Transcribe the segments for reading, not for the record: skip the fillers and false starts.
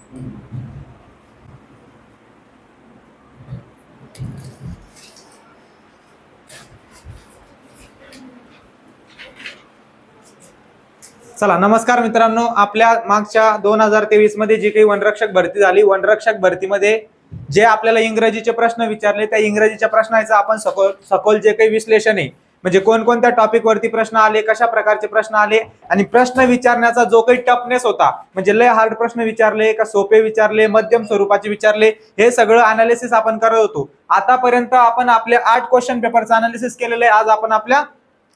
चला नमस्कार मित्रांनो, आपल्या मागच्या 2023 मध्ये जी काही वनरक्षक भरती झाली, वनरक्षक भरतीमध्ये जे आपल्याला इंग्रजीचे प्रश्न विचारले त्या इंग्रजीच्या प्रश्नाचं आपण सखोल जे काही विश्लेषण आहे, म्हणजे कोणकोणत्या टॉपिक वरती प्रश्न आले, कशा प्रकारचे प्रश्न आले आणि प्रश्न विचारण्याचा जो काही टफनेस होता, म्हणजे लय हार्ड प्रश्न विचारले का सोपे विचारले, मध्यम स्वरूपाचे विचारले, हे सगळं अनालिसिस आपण करत होतो। आतापर्यंत आपण आपले 8 क्वेश्चन पेपरचं अनालिसिस केलेलं आहे। आज आपण आपल्या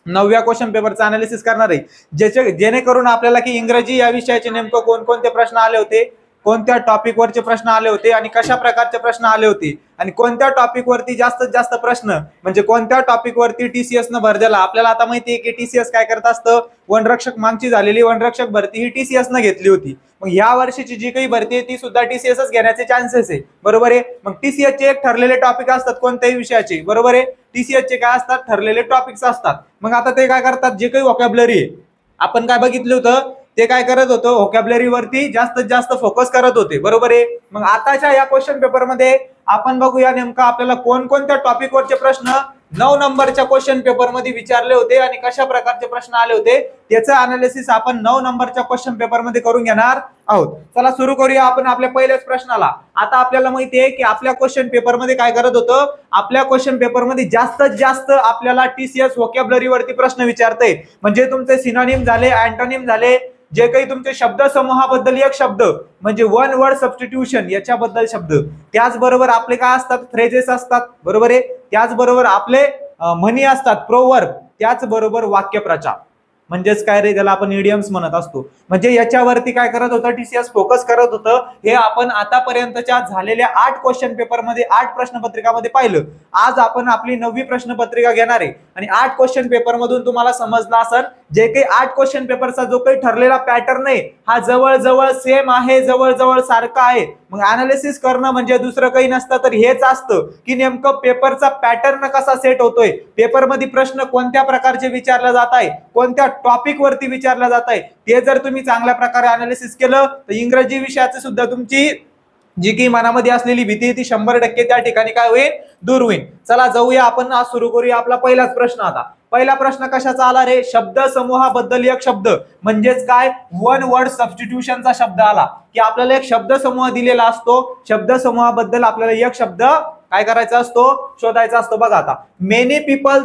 9व्या क्वेश्चन पेपरचं अनालिसिस करणार आहे, जेणेकरून आपल्याला की इंग्रजी या विषयाचे नेमकं कोणकोणते प्रश्न आले होते, कोणत्या टॉपिक वरचे प्रश्न आले होते आणि कशा प्रकारचे प्रश्न आले होते आणि कोणत्या टॉपिक वरती जास्तीत जास्त प्रश्न, म्हणजे कोणत्या टॉपिक वरती टीसीएस न भर दिला। आपल्याला आता माहिती आहे की टीसीएस काय करत असतं, वनरक्षक मागची झालेली वनरक्षक भरती ही टीसीएस न घेतली होती। मग या वर्षीची जी काही भरती आहे ती सुद्धा टीसीएसच घेण्याचे चान्सेस आहे, बरोबर आहे। मग टीसीएस चे एक ठरलेले टॉपिक असतात कोणत्याही विषयाचे, बरोबर आहे। टीसीएस चे काय असतात, ठरलेले टॉपिक्स असतात। मग आता ते काय करतात, जे काही व्होकॅब्युलरी आहे आपण काय बघितलं होतं, ते काय करत होतो, व्होकॅब्युलरी वरती जास्तीत जास्त फोकस करत होते, बरोबर आहे। मग आताच्या या क्वेश्चन पेपर मध्ये आपण बघूया नेमका आपल्याला कोणकोणत्या टॉपिक वरचे प्रश्न 9 नंबरच्या क्वेश्चन पेपर मध्ये विचारले होते आणि कशा प्रकारचे प्रश्न आले होते त्याचं अनालिसिस आपण 9 नंबरच्या क्वेश्चन पेपर मध्ये करून घेणार आहोत। चला सुरू करूया आपण आपल्या पहिल्याच प्रश्नाला। आता आपल्याला माहिती आहे की आपल्या क्वेश्चन पेपर मध्ये काय करत होतं, आपल्या क्वेश्चन पेपर मध्ये जास्तीत जास्त आपल्याला टीसीएस व्होकॅब्युलरी वरती प्रश्न विचारते, म्हणजे तुमचे सिनोनिम झाले, अँटोनिम झाले, जे काही तुमचे शब्द समूहाबद्दल एक शब्द म्हणजे वन वर्ड सबस्टिट्यूशन याच्याबद्दल शब्द, त्याचबरोबर आपले काय असतात, फ्रेजेस असतात, बरोबर आहे। त्याचबरोबर आपले म्हणी असतात, प्रोवर्ब, त्याचबरोबर वाक्यप्रचार, म्हणजेच काय रे, त्याला आपण इडियम्स म्हणत असतो। म्हणजे याच्यावरती काय करत होतं, टीसीएस फोकस करत होतं। हे आपण आतापर्यंतच्या झालेल्या 8 क्वेश्चन पेपर मध्ये 8 प्रश्नपत्रिकामध्ये पाहिलं। आज आपण आपली 9वी प्रश्नपत्रिका घेणार आहे आणि 8 क्वेश्चन पेपर मधून तुम्हाला समजलं असेल, जे काही 8 क्वेश्चन पेपरचा जो काही ठरलेला पॅटर्न आहे हा जवळजवळ सेम आहे, जवळजवळ सारखा आहे। मग अनालिसिस करणं म्हणजे दुसरं काही नसतं तर हेच असतं की नेमकं पेपरचा पॅटर्न कसा सेट होतोय, पेपर मध्ये प्रश्न कोणत्या प्रकारचे विचारले जात आहे, कोणत्या टॉपिक वरती विचारला जात आहे, ते जर तुम्ही चांगल्या प्रकारे अनालिसिस केलं तर इंग्रजी विषयाचे सुद्धा तुमची जी की मनामध्ये असलेली भीती ती 100% त्या ठिकाणी काय होईल, दूर होईल। चला जाऊया आपण, आज सुरू करूया आपला पहिलाच प्रश्न। आता पहिला प्रश्न कशाचा आला रे, शब्द समूहाबद्दल एक शब्द, म्हणजेच काय, वन वर्ड सबस्टिट्यूशनचा शब्द आला की आपल्याला एक शब्द समूह दिलेला असतो, शब्द समूहाबद्दल आपल्याला एक शब्द काय करायचा असतो, शोधायचा असतो। बघा आता, many people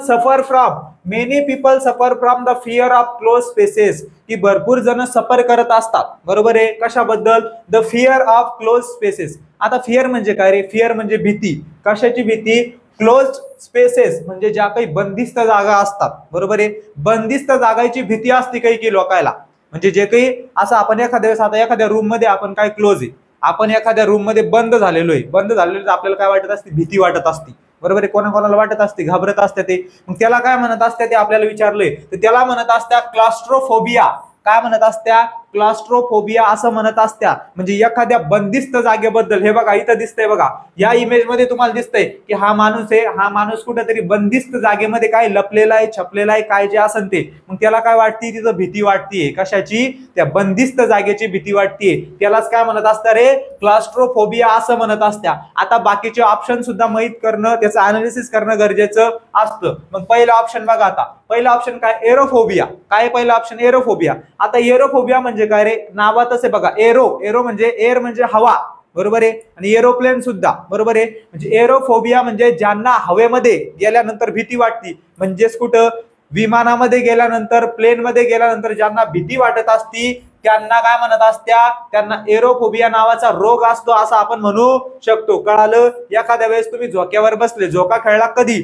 suffer from the fear of close spaces, की भरपूर जण सफर करत असतात, बरोबर आहे। कशाबद्दल, the fear of close spaces. आता फिअर म्हणजे काय रे, फिअर म्हणजे भीती, कशाची भीती, क्लोज स्पेसेस म्हणजे ज्या काही बंदिस्त जागा असतात, बरोबर आहे। बंदिस्त जागाची भीती असते काही लोकांना, म्हणजे जे काही असं आपण एखाद्या वेळेस आता एखाद्या रूम मध्ये आपण काय क्लोज आहे, आपण एखाद्या रूम मध्ये बंद झालेलो आहे, बंद झालेलो तर आपल्याला काय वाटत असते, भीती वाटत असते, बरोबर आहे। कोणाकोणाला वाटत असते, घाबरत असते ते, मग त्याला काय म्हणत असते, ते आपल्याला विचारलंय तर त्याला म्हणत असत्या क्लॉस्ट्रोफोबिया। काय म्हणत असत्या, क्लॉस्ट्रोफोबिया असं म्हणत असत्या, म्हणजे एखाद्या बंदिस्त जागेबद्दल। हे बघा इथं दिसतंय, बघा या इमेज मध्ये तुम्हाला दिसतंय की हा माणूस आहे, हा माणूस कुठेतरी बंदिस्त जागेमध्ये काय लपलेला आहे, छपलेला आहे, काय जे असेल ते, मग त्याला काय वाटते, तिथं भीती वाटतेय, कशाची, त्या बंदिस्त जागेची भीती वाटतेय, त्यालाच काय म्हणत असतं रे, क्लॉस्ट्रोफोबिया असं म्हणत असत्या। आता बाकीचे ऑप्शन सुद्धा माहित करणं, त्याचं अनालिसिस करणं गरजेचं असतं। मग पहिला ऑप्शन बघा, आता पहिला ऑप्शन काय, एरोफोबिया। काय पहिला ऑप्शन, एरोफोबिया। आता एरोफोबिया म्हणजे काय रे, नावातच आहे बघा, एरो म्हणजे एअर म्हणजे हवा, बरोबर आहे, आणि एरोप्लेन सुद्धा, बरोबर आहे। म्हणजे एरोफोबिया म्हणजे ज्यांना हवेमध्ये गेल्यानंतर भीती वाटती, म्हणजेच कुठं, विमानामध्ये गेल्यानंतर, प्लेन मध्ये गेल्यानंतर ज्यांना भीती वाटत असती त्यांना काय म्हणत असत्या, त्यांना एरोफोबिया नावाचा रोग असतो असं आपण म्हणू शकतो। कळालं। एखाद्या वेळेस तुम्ही झोक्यावर बसले, झोका खेळला कधी,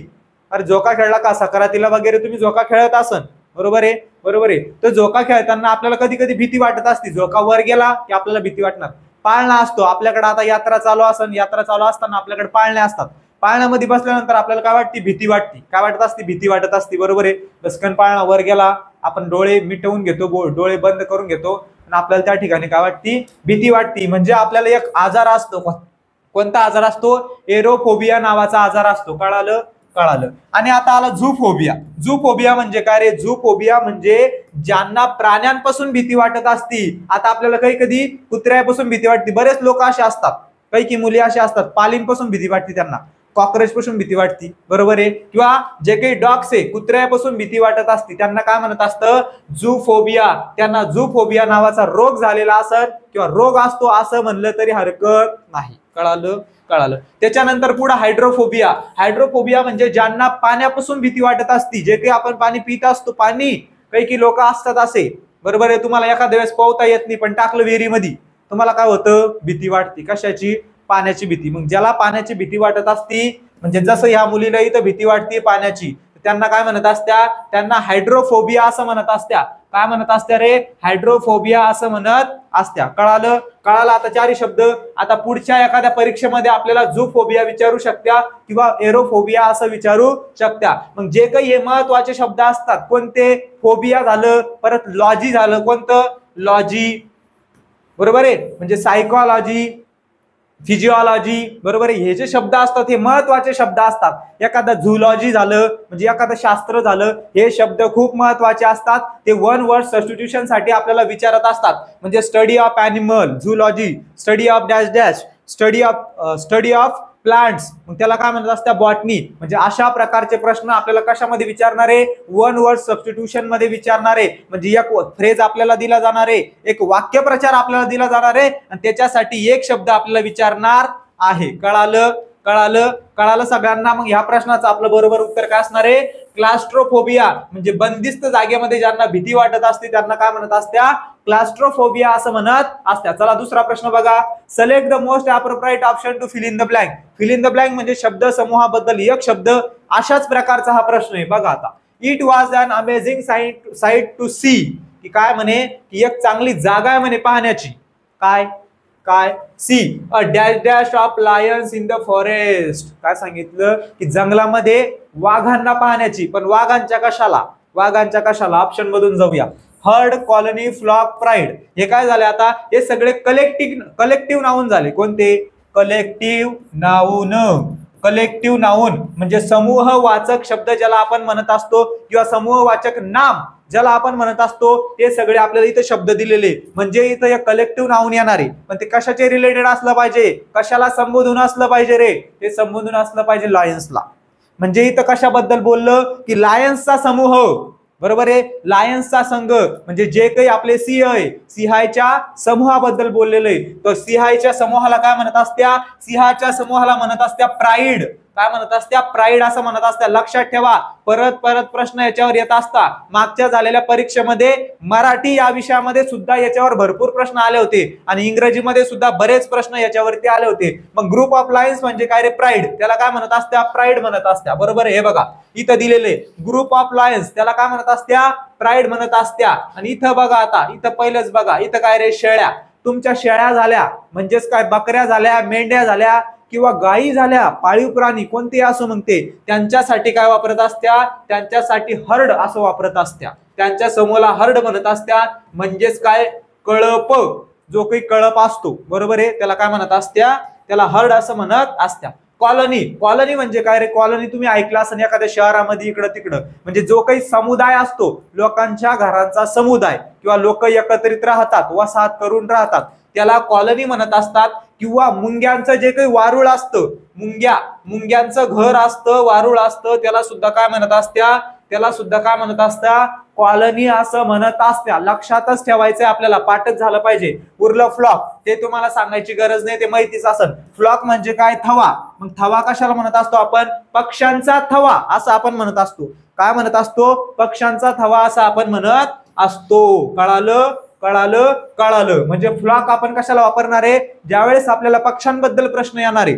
अरे झोका खेळला का, सकरातीला वगैरे तुम्ही झोका खेळत असन, बरोबर आहे, बरोबर आहे। तर झोका खेळताना आपल्याला कधी कधी भीती वाटत असते, झोका वर गेला की आपल्याला भीती वाटणार। पाळणा असतो आपल्याकडे, आता यात्रा चालू असताना आपल्याकडे पाळण्या असतात, पाळण्यामध्ये बसल्यानंतर आपल्याला काय वाटते, भीती वाटते, काय वाटत असते, भीती वाटत असते, बरोबर आहे। बसकन पाळणा वर गेला, आपण डोळे मिटवून घेतो, डोळे बंद करून घेतो आणि आपल्याला त्या ठिकाणी काय वाटते, भीती वाटते, म्हणजे आपल्याला एक आजार असतो। कोणता आजार असतो, एरोफोबिया नावाचा आजार असतो। कळालं। कळालं. आणि आता आला झूफोबिया. झूफोबिया म्हणजे काय रे? झूफोबिया म्हणजे ज्यांना प्राण्यांपासून भीती वाटत असती. आता आपल्याला काही कधी कुत्र्यापासून भीती वाटते, बरेच लोक असे असतात, काही की मुली असे असतात पालींपासून भीती वाटते, त्यांना कॉकरोच पासून भीती वाटते, बरोबर आहे. किंवा जे काही डॉग्स आहे कुत्र्यापासून भीती वाटत असते त्यांना काय म्हणत असतं? झूफोबिया. त्यांना झूफोबिया नावाचा रोग झालेला असेल किंवा रोग असतो असं म्हणलं तरी हरकत नाही. कळालं? कळालं. त्याच्यानंतर पुढे हायड्रोफोबिया. हायड्रोफोबिया म्हणजे ज्यांना पाण्यापासून भीती वाटत असती, जे काही आपण पाणी पित असतो, पाणी काही की लोक असतात असे, बरोबर आहे. तुम्हाला एखाद्या वेळेस पोहता येत नाही पण टाकलं विहिरीमध्ये, तुम्हाला काय होतं? भीती वाटते. कशाची? पाण्याची भीती. मग ज्याला पाण्याची भीती वाटत असती, म्हणजे जसं ह्या मुलीला इथं भीती वाटते पाण्याची, त्यांना काय म्हणत असत्या? त्यांना हायड्रोफोबिया असं म्हणत असत्या. काय म्हणत असत्या रे? हायड्रोफोबिया असं म्हणत असत्या. कळालं? कळालं. आता 4 शब्द. आता पुढच्या एखाद्या परीक्षेमध्ये आपल्याला झूफोबिया विचारू शकत्या किंवा एरोफोबिया असं विचारू शकत्या. मग जे काही हे महत्वाचे शब्द असतात, कोणते? फोबिया झालं, परत लॉजी झालं. कोणतं? लॉजी, बरोबर आहे. म्हणजे सायकोलॉजी, फिजिओलॉजी, बरोबर आहे. हे जे शब्द असतात हे महत्वाचे शब्द असतात. एखादा झूलॉजी झालं म्हणजे एखादं शास्त्र झालं, हे शब्द खूप महत्वाचे असतात. ते वन वर्ड सबस्टिट्यूशन साठी आपल्याला विचारत असतात. म्हणजे study of animal, zoology, study of dash dash, study of plants, मग त्याला काय म्हणत असतात? बॉटनी. म्हणजे अशा प्रकारचे प्रश्न आपल्याला कशामध्ये विचारणारे? वन वर्ड सबस्टिट्यूशन मध्ये विचारणारे. म्हणजे एक फ्रेज आपल्याला दिला जाणार आहे, एक वाक्यप्रचार आपल्याला दिला जाणार आहे आणि त्याच्यासाठी एक शब्द आपल्याला विचारणार आहे. कळालं? कळालं? कळालं सगळ्यांना? मग ह्या प्रश्नाचं आपलं बरोबर उत्तर काय असणार आहे? क्लास्ट्रोफोबिया. म्हणजे बंदिस्त जागेमध्ये ज्यांना भीती वाटत असते त्यांना काय म्हणत असत्या? क्लास्ट्रोफोबिया असं म्हणत असत्या. चला दुसरा प्रश्न बघा. Select the most appropriate option to fill in the blank. Fill in the blank म्हणजे शब्द समूहाबद्दल एक शब्द. अशाच प्रकारचा हा प्रश्न आहे. बघा आता. It was an amazing sight to see. की काय म्हणे? की एक चांगली जागा आहे म्हणे पाहण्याची. काय? काय? See a dash dash of lions in the forest. काय सांगितलं? की जंगलामध्ये वाघांना पाहण्याची. पण वाघांच्या कशाला? वाघांच्या कशाला? ऑप्शन मधून जाऊया. Herd, colony, flock, pride. हे काय झाले आता? हे सगळे कलेक्टिव्ह नाऊन झाले. कोणते? Collective noun. कलेक्टिव्ह नाऊन म्हणजे समूहवाचक शब्द ज्याला आपण म्हणत असतो किंवा समूहवाचक नाम ज्याला आपण म्हणत असतो, ते सगळे आपल्याला इथे शब्द दिलेले. म्हणजे इथं एक कलेक्टिव्ह नाऊन येणार आहे. पण ते कशाचे रिलेटेड असलं पाहिजे? कशाला संबोधून असलं पाहिजे रे? ते संबोधून असलं पाहिजे लायन्सला. म्हणजे इथं कशाबद्दल बोललं? की लायन्सचा समूह, बरोबर आहे. लायन्सचा संघ म्हणजे जे काही आपले सिंह आहे, सिंहाच्या समूहाबद्दल बोललेलं आहे. तर सिंहाच्या समूहाला काय म्हणत असत्या? सिंहाच्या समूहाला म्हणत असत्या प्राईड. काय म्हणत असत्या? प्राईड असं म्हणत असत्या. लक्षात ठेवा, परत परत प्रश्न याच्यावर येत असता. मागच्या झालेल्या परीक्षेमध्ये मराठी या विषयामध्ये सुद्धा याच्यावर भरपूर प्रश्न आले होते आणि इंग्रजीमध्ये सुद्धा बरेच प्रश्न याच्यावरती आले होते. मग ग्रुप ऑफ लायन्स म्हणजे काय रे? प्राईड. त्याला काय म्हणत असत्या? प्राईड म्हणत असत्या. बरोबर आहे. हे बघा इथं दिलेले ग्रुप ऑफ लायन्स त्याला काय म्हणत असत्या? प्राईड म्हणत असत्या. आणि इथं बघा, आता इथं पहिलंच बघा, इथं काय रे? शेळ्या. तुमच्या शेळ्या झाल्या म्हणजेच काय? बकऱ्या झाल्या, मेंढ्या झाल्या किंवा गायी झाल्या, पाळीव प्राणी कोणते असो, मग ते त्यांच्यासाठी काय वापरत असत्या? त्यांच्यासाठी हर्ड असं वापरत असत्या. त्यांच्या समूहाला हर्ड म्हणत असत्या. म्हणजेच काय? कळप. जो काही कळप असतो, बरोबर आहे, त्याला काय म्हणत असत्या? त्याला हर्ड असं म्हणत असत्या. कॉलनी. कॉलनी म्हणजे काय रे? कॉलनी तुम्ही ऐकला असेल एखाद्या शहरामध्ये इकडं तिकडं. म्हणजे जो काही समुदाय असतो, लोकांच्या घरांचा समुदाय किंवा लोक एकत्रित राहतात, वसाहत करून राहतात, त्याला कॉलनी म्हणत असतात. किंवा मुंग्यांचं जे काही वारुळ असतं, मुंग्यांचं घर असतं, वारुळ असतं, त्याला सुद्धा काय म्हणत असत्या? त्याला सुद्धा काय म्हणत असत्या? कॉलनी असं म्हणत असत्या. लक्षातच ठेवायचंय आपल्याला, पाठच झालं पाहिजे. उरलं फ्लॉक, ते तुम्हाला सांगायची गरज नाही, ते माहितीच असेल. फ्लॉक म्हणजे काय? थवा. मग थवा कशाला म्हणत असतो आपण? पक्ष्यांचा थवा असं आपण म्हणत असतो. काय म्हणत असतो? पक्ष्यांचा थवा असं आपण म्हणत असतो. कळालं? कळालं? कळालं. म्हणजे फ्लॉक आपण कशाला वापरणार आहे? ज्यावेळेस आपल्याला पक्ष्यांबद्दल प्रश्न येणार आहे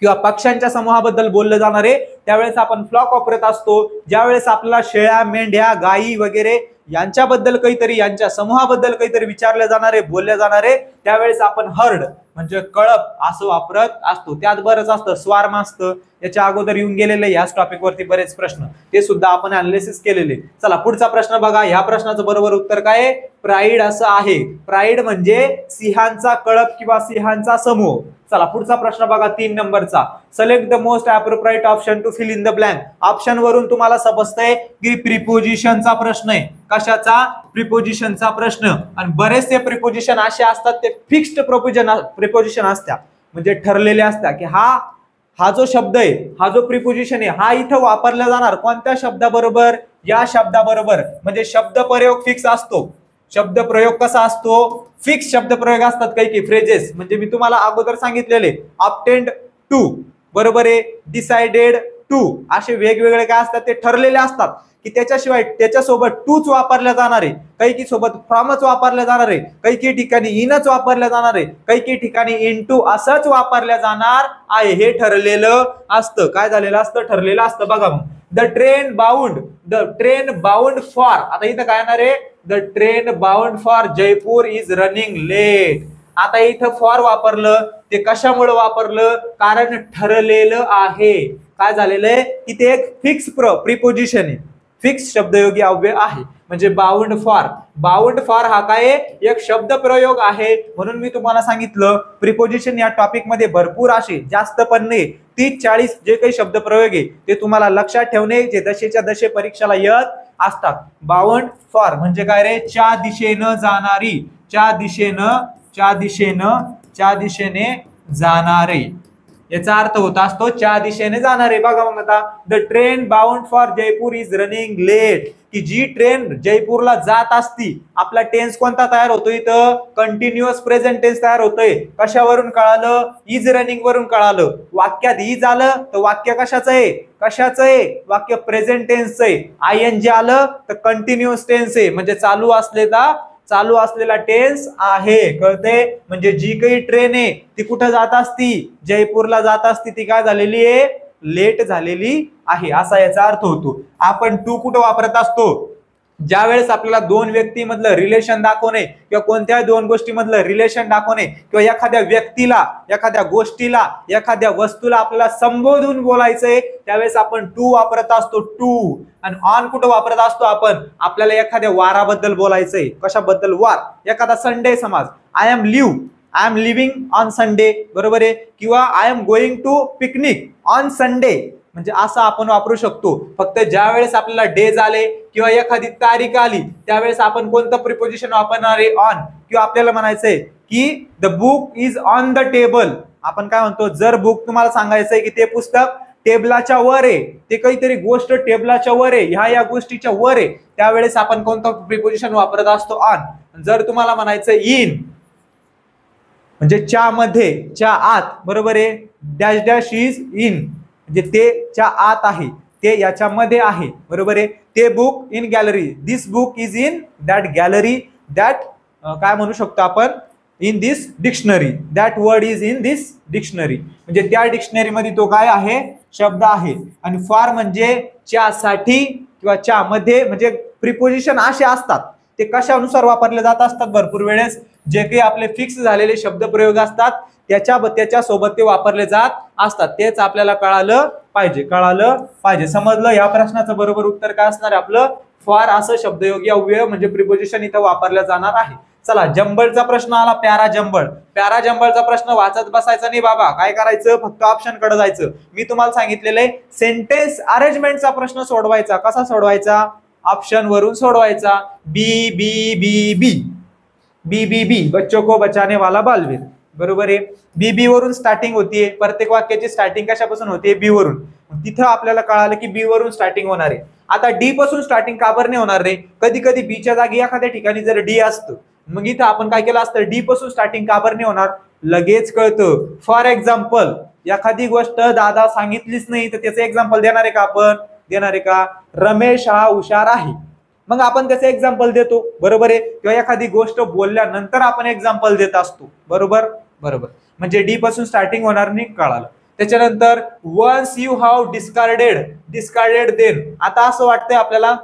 किंवा पक्ष्यांच्या समूहाबद्दल बोललं जाणार आहे त्यावेळेस आपण फ्लॉक वापरत असतो. ज्यावेळेस आपल्याला शेळ्या, मेंढ्या, गायी वगैरे यांच्याबद्दल काहीतरी, यांच्या समूहाबद्दल काहीतरी विचारले जाणार आहे, बोलले जाणार आहे, त्यावेळेस आपण हर्ड म्हणजे कळप असं वापरत असतो. त्यात बरंच असतं, स्वार्म असतं, याच्या अगोदर येऊन गेलेले याच टॉपिक वरती बरेच प्रश्न, ते सुद्धा आपण अनालिसिस केलेले. चला पुढचा प्रश्न बघा. ह्या प्रश्नाचं बरोबर उत्तर काय आहे? प्राईड असं आहे. प्राईड म्हणजे सिंहांचा कळप किंवा सिंहांचा समूह. चला पुढचा प्रश्न बघा 3 नंबरचा. Select the most appropriate option to fill in the blank. Option वरून तुम्हाला समजतंय की प्रिपोजिशनचा प्रश्न आहे. कशाचा? प्रिपोजिशनचा प्रश्न. आणि बरेचसे प्रिपोजिशन असे असतात ते फिक्स्ड प्रिपोजिशन असतात, म्हणजे ठरलेले असतात की हा जो शब्द आहे, हा जो प्रिपोजिशन आहे, हा इथं वापरला जाणार कोणत्या शब्दाबरोबर? या शब्दाबरोबर. म्हणजे शब्द प्रयोग फिक्स असतो. शब्द प्रयोग कसा असतो? फिक्स शब्द प्रयोग असतात काही फ्रेजेस. म्हणजे मी तुम्हाला अगोदर सांगितलेले ऑब्टेन्ड टू, बरोबर आहे, डिसाइडेड टू, असे वेगवेगळे काय असतात ते ठरलेले असतात की त्याच्याशिवाय त्याच्यासोबत टूच वापरल्या जाणार आहे, काही सोबत फ्रॉमच वापरल्या जाणार आहे, काही ठिकाणी इनच वापरल्या जाणार आहे, काही ठिकाणी इनटू असंच वापरल्या जाणार आहे. हे ठरलेलं असतं. काय झालेलं असतं? ठरलेलं असतं. बघा मग, द ट्रेन बाउंड फॉर, आता इथं काय येणार आहे? The train bound for Jaipur is running late. आता इथं फॉर वापरलं, ते कशामुळे वापरलं? कारण ठरलेलं आहे. काय झालेलं आहे की ते एक फिक्स प्रिपोजिशन आहे, फिक्स शब्दयोगी अव्यय आहे. म्हणजे बाउंड फॉर हा काय? एक शब्द प्रयोग आहे. म्हणून मी तुम्हाला सांगितलं प्रिपोजिशन या टॉपिक मध्ये भरपूर असे, जास्त पण नाही, 30-40 जे काही शब्द प्रयोग आहे ते तुम्हाला लक्षात ठेवणे, जे दशेच्या दशे परीक्षेला येत असतात. बाउंड फॉर म्हणजे काय रे? च्या दिशेनं जाणारी, च्या दिशेने जाणारे, याचा अर्थ होत असतो च्या दिशेने जाणारे. बघा मग आता, the train bound for Jaipur is running late, की जी ट्रेन जयपूरला जात असती. आपला टेन्स कोणता तयार होतो इथं? कंटिन्युअस प्रेझेंट टेन्स तयार होतोय. कशावरून कळालं? इज रनिंग वरून कळालं. वाक्यात इज आलं तर वाक्य कशाचं आहे? वाक्य प्रेझेंट टेन्सचं आहे. आयएनजी आलं तर कंटिन्युअस टेन्स आहे, म्हणजे चालू असलेला टेन्स आहे. कळते? म्हणजे जी काही ट्रेन आहे ती कुठं जात असती? जयपूरला जात असती. ती काय झालेली आहे? लेट झालेली आहे, असा याचा अर्थ होतो. आपण टू कुठं वापरत असतो? ज्या वेळेस आपल्याला दोन व्यक्तीमधलं रिलेशन दाखवणे किंवा कोणत्याही दोन गोष्टीमधलं रिलेशन दाखवणे किंवा एखाद्या व्यक्तीला, एखाद्या गोष्टीला, एखाद्या वस्तूला आपल्याला संबोधून बोलायचंय, त्यावेळेस आपण टू वापरत असतो. टू. आणि ऑन कुठं वापरत असतो आपण? आपल्याला एखाद्या वाराबद्दल बोलायचंय. कशाबद्दल? वार. एखादा संडे समज, I am living on Sunday, बरोबर आहे, किंवा I am going to picnic on Sunday, म्हणजे असं आपण वापरू शकतो. फक्त ज्या वेळेस आपल्याला डेज आले किंवा एखादी तारीख आली त्यावेळेस आपण कोणतं प्रिपोजिशन वापरणार आहे? ऑन. किंवा आपल्याला म्हणायचंय की the book is on the table, आपण काय म्हणतो? जर बुक तुम्हाला सांगायचंय की ते पुस्तक टेबलाच्या वर आहे, ते काहीतरी गोष्ट टेबलाच्या वर आहे, ह्या गोष्टीच्या वर आहे, त्यावेळेस आपण कोणतं प्रिपोजिशन वापरत असतो? ऑन. जर तुम्हाला म्हणायचं इन, म्हणजे च्या मध्ये, च्या आत, बरोबर आहे, डॅश डॅश इज इन, म्हणजे ते च्या आत आहे, ते याच्यामध्ये आहे, बरोबर आहे. ते book in gallery, this book is in that gallery, that काय म्हणू शकतो आपण? In this dictionary, that word is in this dictionary, म्हणजे त्या डिक्शनरी मध्ये तो काय आहे? शब्द आहे. आणि फॉर म्हणजे च्या साठी किंवा च्या मध्ये, म्हणजे प्रिपोजिशन असे असतात ते कशानुसार वापरले जात असतात? भरपूर वेळेस जे काही आपले फिक्स झालेले शब्द प्रयोग असतात त्याच्या सोबत ते वापरले जात असतात. तेच आपल्याला कळालं पाहिजे. समजलं? या प्रश्नाचं बरोबर उत्तर काय असणार आहे आपलं? फॉर असं शब्दयोगी अव्यय म्हणजे प्रिपोजिशन इथं वापरलं जाणार आहे. चला, जंबलचा प्रश्न आला. पॅरा जंबलचा प्रश्न वाचत बसायचा नाही बाबा. काय करायचं? फक्त ऑप्शन कडे जायचं. मी तुम्हाला सांगितलेलं आहे सेंटेन्स अरेंजमेंटचा प्रश्न सोडवायचा. कसा सोडवायचा? ऑप्शन वरून सोडवायचा. बी बी बी बी बी बी बी बच्चों को बचाने वाला बालवीर, बरोबर आहे. बी बी वरून स्टार्टिंग होतीये. प्रत्येक वाक्याची स्टार्टिंग कशापासून होते? बी वरून. तिथं आपल्याला कळालं की बी वरून स्टार्टिंग होणार आहे. आता डी पासून स्टार्टिंग का बरं नाही होणार रे? कधी कधी बीच्या जागी एखाद्या ठिकाणी जर डी असतं, मग इथं आपण काय केलं असतं? डी पासून स्टार्टिंग का बरं नाही होणार? लगेच कळतं. फॉर एक्झाम्पल, एखादी गोष्ट दादा सांगितलीच नाही तर त्याचं एक्झाम्पल देणार आहे का आपण? देणार आहे का? रमेश हा हुशार आहे, मग आपण त्याचं एक्झाम्पल देतो, बरोबर आहे. किंवा एखादी गोष्ट बोलल्यानंतर आपण एक्झाम्पल देत असतो, बरोबर. म्हणजे डी पासून स्टार्टिंग होणार नाही, कळालं. त्याच्यानंतर once you have discarded then. आता असं वाटतंय आपल्याला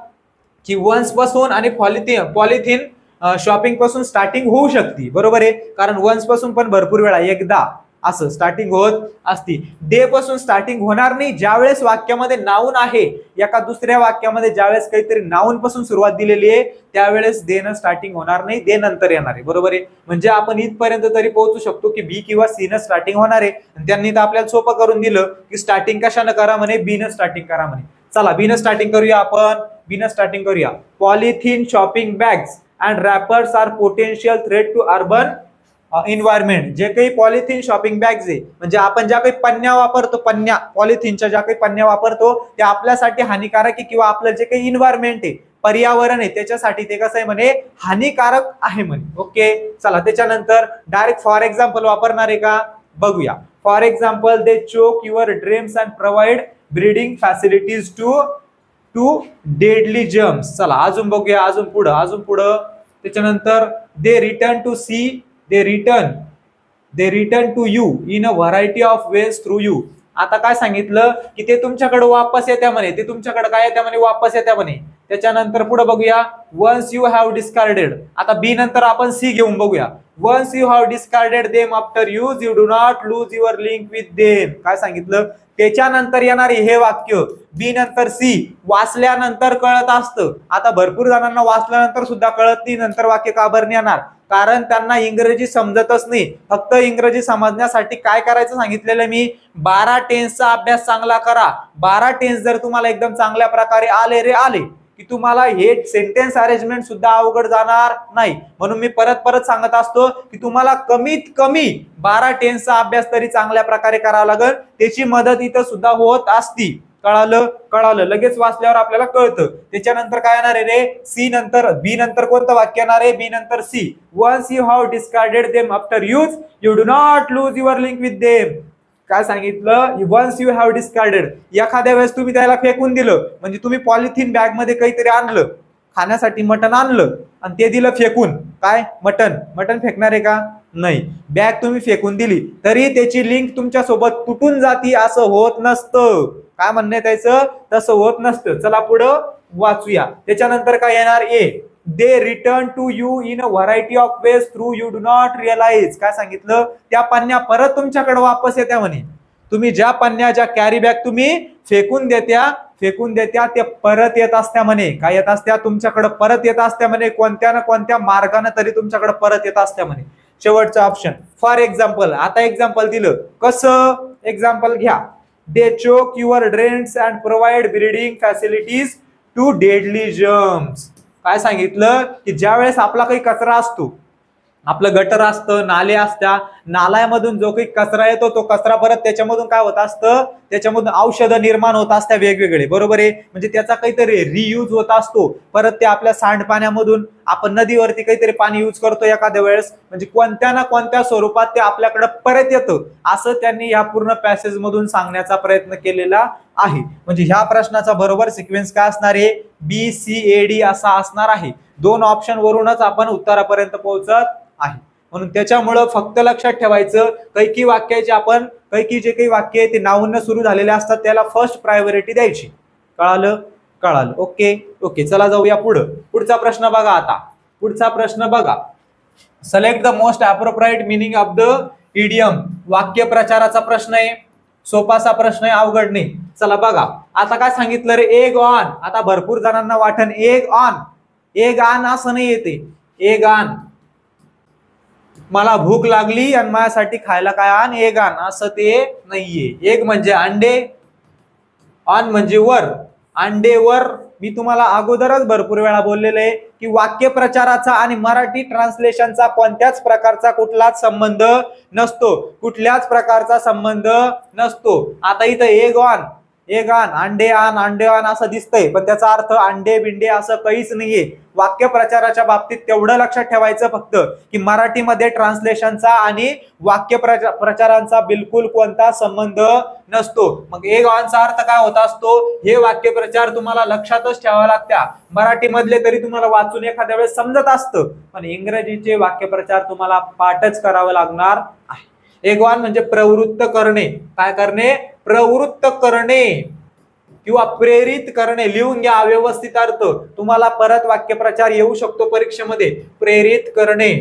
की वन्स पासून आणि पॉलिथिन शॉपिंग पासून स्टार्टिंग होऊ शकते, बरोबर आहे, कारण वन्स पासून पण भरपूर वेळा एकदा असं स्टार्टिंग होत असती. डे पासून स्टार्टिंग होणार नाही. ज्यावेळेस वाक्यामध्ये नाऊन आहे, एका दुसऱ्या वाक्यामध्ये ज्यावेळेस काहीतरी नाऊन पासून सुरुवात दिलेली आहे त्यावेळेस देणं स्टार्टिंग होणार नाही, दे नंतर येणार आहे, बरोबर आहे. म्हणजे आपण इथपर्यंत तरी पोहोचू शकतो की बी किंवा सी न स्टार्टिंग होणार आहे. त्यांनी तर आपल्याला सोपं करून दिलं की स्टार्टिंग कशानं करा म्हणे, बी न स्टार्टिंग करा म्हणे. चला बी न स्टार्टिंग करूया आपण, बी न स्टार्टिंग करूया. Polythene shopping bags and wrappers are potential threat to urban environment. जे काही पॉलिथिन शॉपिंग बॅग्स आहे, म्हणजे आपण ज्या काही पन्न्या वापरतो, पन्न्या पॉलिथिनच्या ज्या काही पन्न्या वापरतो त्या आपल्यासाठी हानिकारक आहे किंवा आपलं जे काही एन्व्हायरमेंट आहे, पर्यावरण आहे, त्याच्यासाठी ते कसं आहे म्हणे, हानिकारक आहे म्हणे. ओके, चला त्याच्यानंतर डायरेक्ट फॉर एक्झाम्पल वापरणार आहे का बघूया. For example, they choke your dreams and provide breeding facilities to deadly germs. चला अजून बघूया, अजून पुढं. त्याच्यानंतर they return to C, they return to you in a variety of ways through you. आता काय सांगितलं की ते तुमच्याकडे वापस येत्या म्हणे, ते तुमच्याकडे काय येत्या म्हणे, वापस येत्या म्हणे. त्याच्यानंतर पुढे बघूया, वन्स यू हॅव डिस्कार्डेड. आता बी नंतर आपण सी घेऊन बघूया. Once you have discarded them after use you do not lose your link with them. काय सांगितलं, त्याच्यानंतर येणारे हे वाक्य बी नंतर सी वाचल्यानंतर कळत असतं. आता भरपूर जणांना वाचल्यानंतर सुद्धा कळत नाही नंतर वाक्य का बरं येणार, कारण त्यांना इंग्रजी समजतच नाही. फक्त इंग्रजी समजण्यासाठी काय करायचं सांगितलेलं मी, 12 टेन्सचा अभ्यास चांगला करा. 12 टेन्स जर तुम्हाला एकदम चांगल्या प्रकारे आले की तुम्हाला हे सेंटेन्स अरेंजमेंट सुद्धा अवघड जाणार नाही. म्हणून मी परत सांगत असतो की तुम्हाला कमीत कमी 12 टेन्सचा अभ्यास तरी चांगल्या प्रकारे करावा लागेल. त्याची मदत इथं सुद्धा होत असती. कळालं लगेच वाचल्यावर आपल्याला कळतं. त्याच्यानंतर काय येणार आहे रे, सी नंतर, बी नंतर कोणतं वाक्य येणार आहे, बी नंतर C. Once you have discarded them after use you do not lose your link with them. काय सांगितलं, वन्स यू हॅव डिस्कार्डेड, एखाद्या वेळेस तुम्ही त्याला फेकून दिलं, म्हणजे तुम्ही पॉलिथिन बॅग मध्ये काहीतरी आणलं, खाण्यासाठी मटण आणलं आणि ते दिलं फेकून. काय, मटण फेकणार आहे का, नाही. बॅग तुम्ही फेकून दिली तरी त्याची लिंक तुमच्या सोबत तुटून जाती, असं होत नसतं. काय म्हणणे त्याचं, तसं होत नसतं. चला पुढं वाचूया. त्याच्यानंतर काय येणार, A they return to you in a variety of ways through you do not realize. काय सांगितलं, त्या पन्न्या परत तुमच्याकडे वापस येत्या म्हणे. तुम्ही ज्या पन्न्या, ज्या कॅरी बॅग तुम्ही फेकून देत्या ते परत येत असत्या म्हणे. काय येत असत्या, तुमच्याकडे परत येत असत्या म्हणे. कोणत्या ना कोणत्या मार्गाने तरी तुमच्याकडे परत येत असत्या म्हणे. शेवटचा ऑप्शन फॉर एक्झाम्पल. आता एक्झाम्पल दिलं, कसं एक्झाम्पल घ्या. They choke your drains and provide breeding facilities to deadly germs. काय सांगितलं की ज्यावेळेस आपला काही कचरा असतो, आपलं गटर असतं, नाले असत्या, नाल्यामधून जो काही कचरा येतो तो कचरा परत त्याच्यामधून काय होत असतं, त्याच्यामधून औषधं निर्माण होत असतात वेगवेगळे, बरोबर आहे. म्हणजे त्याचा काहीतरी रियूज होत असतो. परत ते आपल्या सांडपाण्यामधून, आपण नदीवरती काहीतरी पाणी यूज करतो एखाद्या वेळेस, म्हणजे कोणत्या ना कोणत्या स्वरूपात ते आपल्याकडे परत येतं. असं त्यांनी या पूर्ण पॅसेज मधून सांगण्याचा प्रयत्न केलेला आहे. म्हणजे ह्या प्रश्नाचा बरोबर सिक्वेन्स काय असणार आहे, BCAD असा असणार आहे. 2 ऑप्शन वरूनच आपण उत्तरापर्यंत पोहोचत आहे. म्हणून त्याच्यामुळं फक्त लक्षात ठेवायचं, कैकी वाक्याचे आपण, कैकी जे काही वाक्य आहे ते नाऊन सुरू झालेले असतात त्याला फर्स्ट प्रायोरिटी द्यायची. कळालं. ओके चला जाऊया पुढचा प्रश्न बघा. आता पुढचा प्रश्न बघा, select the most appropriate meaning of the idiom. वाक्य प्रचाराचा प्रश्न आहे, सोपासा प्रश्न आहे, अवघड नाही. चला बघा, आता काय सांगितलं रे, एग ऑन. आता भरपूर जणांना वाटन एग ऑन असं नाही येते. एग ऑन, मला भूक लागली आणि माझ्यासाठी खायला काय आण, एग आण, असं ते नाहीये. एग म्हणजे अंडे, ऑन म्हणजे वर, अंडेवर. मी तुम्हाला अगोदरच भरपूर वेळा बोललेलं आहे की वाक्य प्रचाराचा आणि मराठी ट्रान्सलेशनचा कोणत्याच प्रकारचा कुठलाच संबंध नसतो, कुठल्याच प्रकारचा संबंध नसतो. आता इथं एग ऑन, अंडे आण असं दिसतंय, पण त्याचा अर्थ अंडे बिंडे असं काहीच नाहीये. वाक्य प्रचाराच्या बाबतीत तेवढं लक्षात ठेवायचं फक्त की मराठीमध्ये ट्रान्सलेशनचा आणि वाक्य प्रचारांचा बिलकुल कोणता संबंध नसतो. मग एग ऑनचा अर्थ काय होत असतो, हे वाक्य प्रचार तुम्हाला लक्षातच ठेवावं लागत्या. मराठी मधले तरी तुम्हाला वाचून एखाद्या वेळेस समजत असतं, पण इंग्रजीचे वाक्यप्रचार तुम्हाला पाठच करावं लागणार आहे. एग ऑन म्हणजे प्रवृत्त करणे. काय करणे, प्रवृत्त करणे. किंवा प्रेरित करणे, लिहून घ्या व्यवस्थित अर्थ, तुम्हाला परत वाक्यप्रचार येऊ शकतो परीक्षेमध्ये. प्रेरित करणे,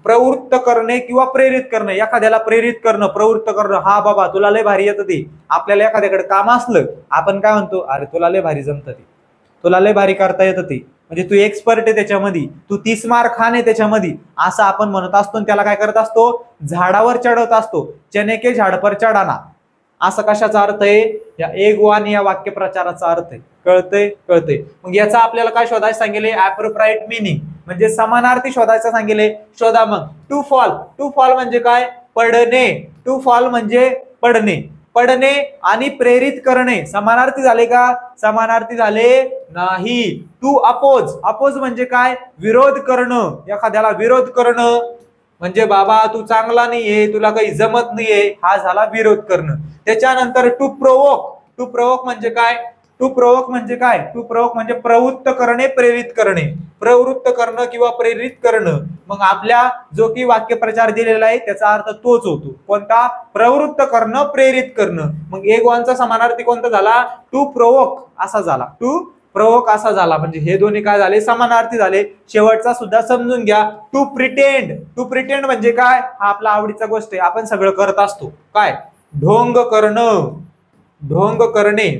प्रवृत्त करणे किंवा प्रेरित करणे. एखाद्याला प्रेरित करणं, प्रवृत्त करणं, हा बाबा तुला लय भारी येतं ते. आपल्याला एखाद्याकडे काम असलं आपण काय म्हणतो, अरे तुला लय भारी जमतं ते, तुला लय भारी करता येतं ते, म्हणजे तू एक्सपर्ट आहे त्याच्यामध्ये, तू 30 मार्क खान आहे त्याच्यामध्ये, असं आपण म्हणत असतो. आणि त्याला काय करत असतो, झाडावर चढवत असतो. चने के झाड पर चढाना, असं कशाचा अर्थ आहे, या एक वन या वाक्यप्रचाराचा अर्थ आहे. कळतंय कळतंय. मग याचा आपल्याला काय शोधायचं सांगितले, ऍप्रोप्राइट मिनिंग म्हणजे समानार्थी शोधायचं सांगितले. शोधा मग. टू फॉल, टू फॉल म्हणजे काय, पडणे. टू फॉल म्हणजे पडणे. पडणे आणि प्रेरित करणे समानार्थी झाले का, समानार्थी झाले नाही. टू अपोज, अपोज म्हणजे काय, विरोध करणं. एखाद्याला विरोध करणं म्हणजे बाबा तू चांगला नाहीये, तुला काही जमत नाहीये, हा झाला विरोध करणं. त्याच्यानंतर टू प्रोवोक, टू प्रोवोक म्हणजे काय, टू प्रोवोक म्हणजे काय, टू प्रोवोक म्हणजे प्रवृत्त करणे, प्रेरित करणे. प्रवृत्त करणं किंवा प्रेरित करणं. मग आपल्या जो की वाक्यप्रचार दिलेला आहे त्याचा अर्थ तोच होतो. कोणता, प्रवृत्त करणं, प्रेरित करणं. मग एक वनचा समानार्थी कोणता झाला, टू प्रोवोक असा झाला. टू प्रोवोक असा झाला. म्हणजे हे दोन्ही काय झाले, समानार्थी झाले. शेवटचा सुद्धा समजून घ्या. टू प्रिटेंड, टू प्रिटेंड म्हणजे काय, हा आपला आवडीचा गोष्ट आहे, आपण सगळं करत असतो. काय, ढोंग करणं, ढोंग करणे.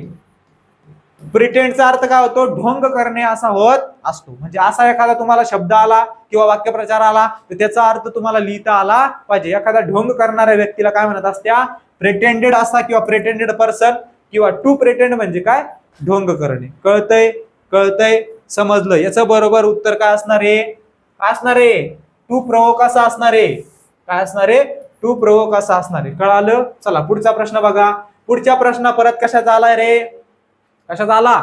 प्रिटेंडचा अर्थ काय होतो, ढोंग करणे असा होत असतो. म्हणजे असा एखादा तुम्हाला शब्द आला किंवा वाक्यप्रचार आला तर त्याचा अर्थ तुम्हाला लिहिता आला पाहिजे. एखादा ढोंग करणाऱ्या व्यक्तीला काय म्हणत असत्या, प्रिटेंडेड असा किंवा प्रिटेंडेड पर्सन, किंवा टू प्रिटेंड म्हणजे काय, ढोंग करणे. कळतंय कळतंय, समजलं. याचं बरोबर उत्तर काय असणार आहे, काय असणार आहे, टू प्रोवोक असं असणार आहे. काय असणार आहे, टू प्रोवोक असं असणार आहे. कळालं. चला पुढचा प्रश्न बघा. पुढचा प्रश्न परत कशाचा आलाय रे, कशाचा आला,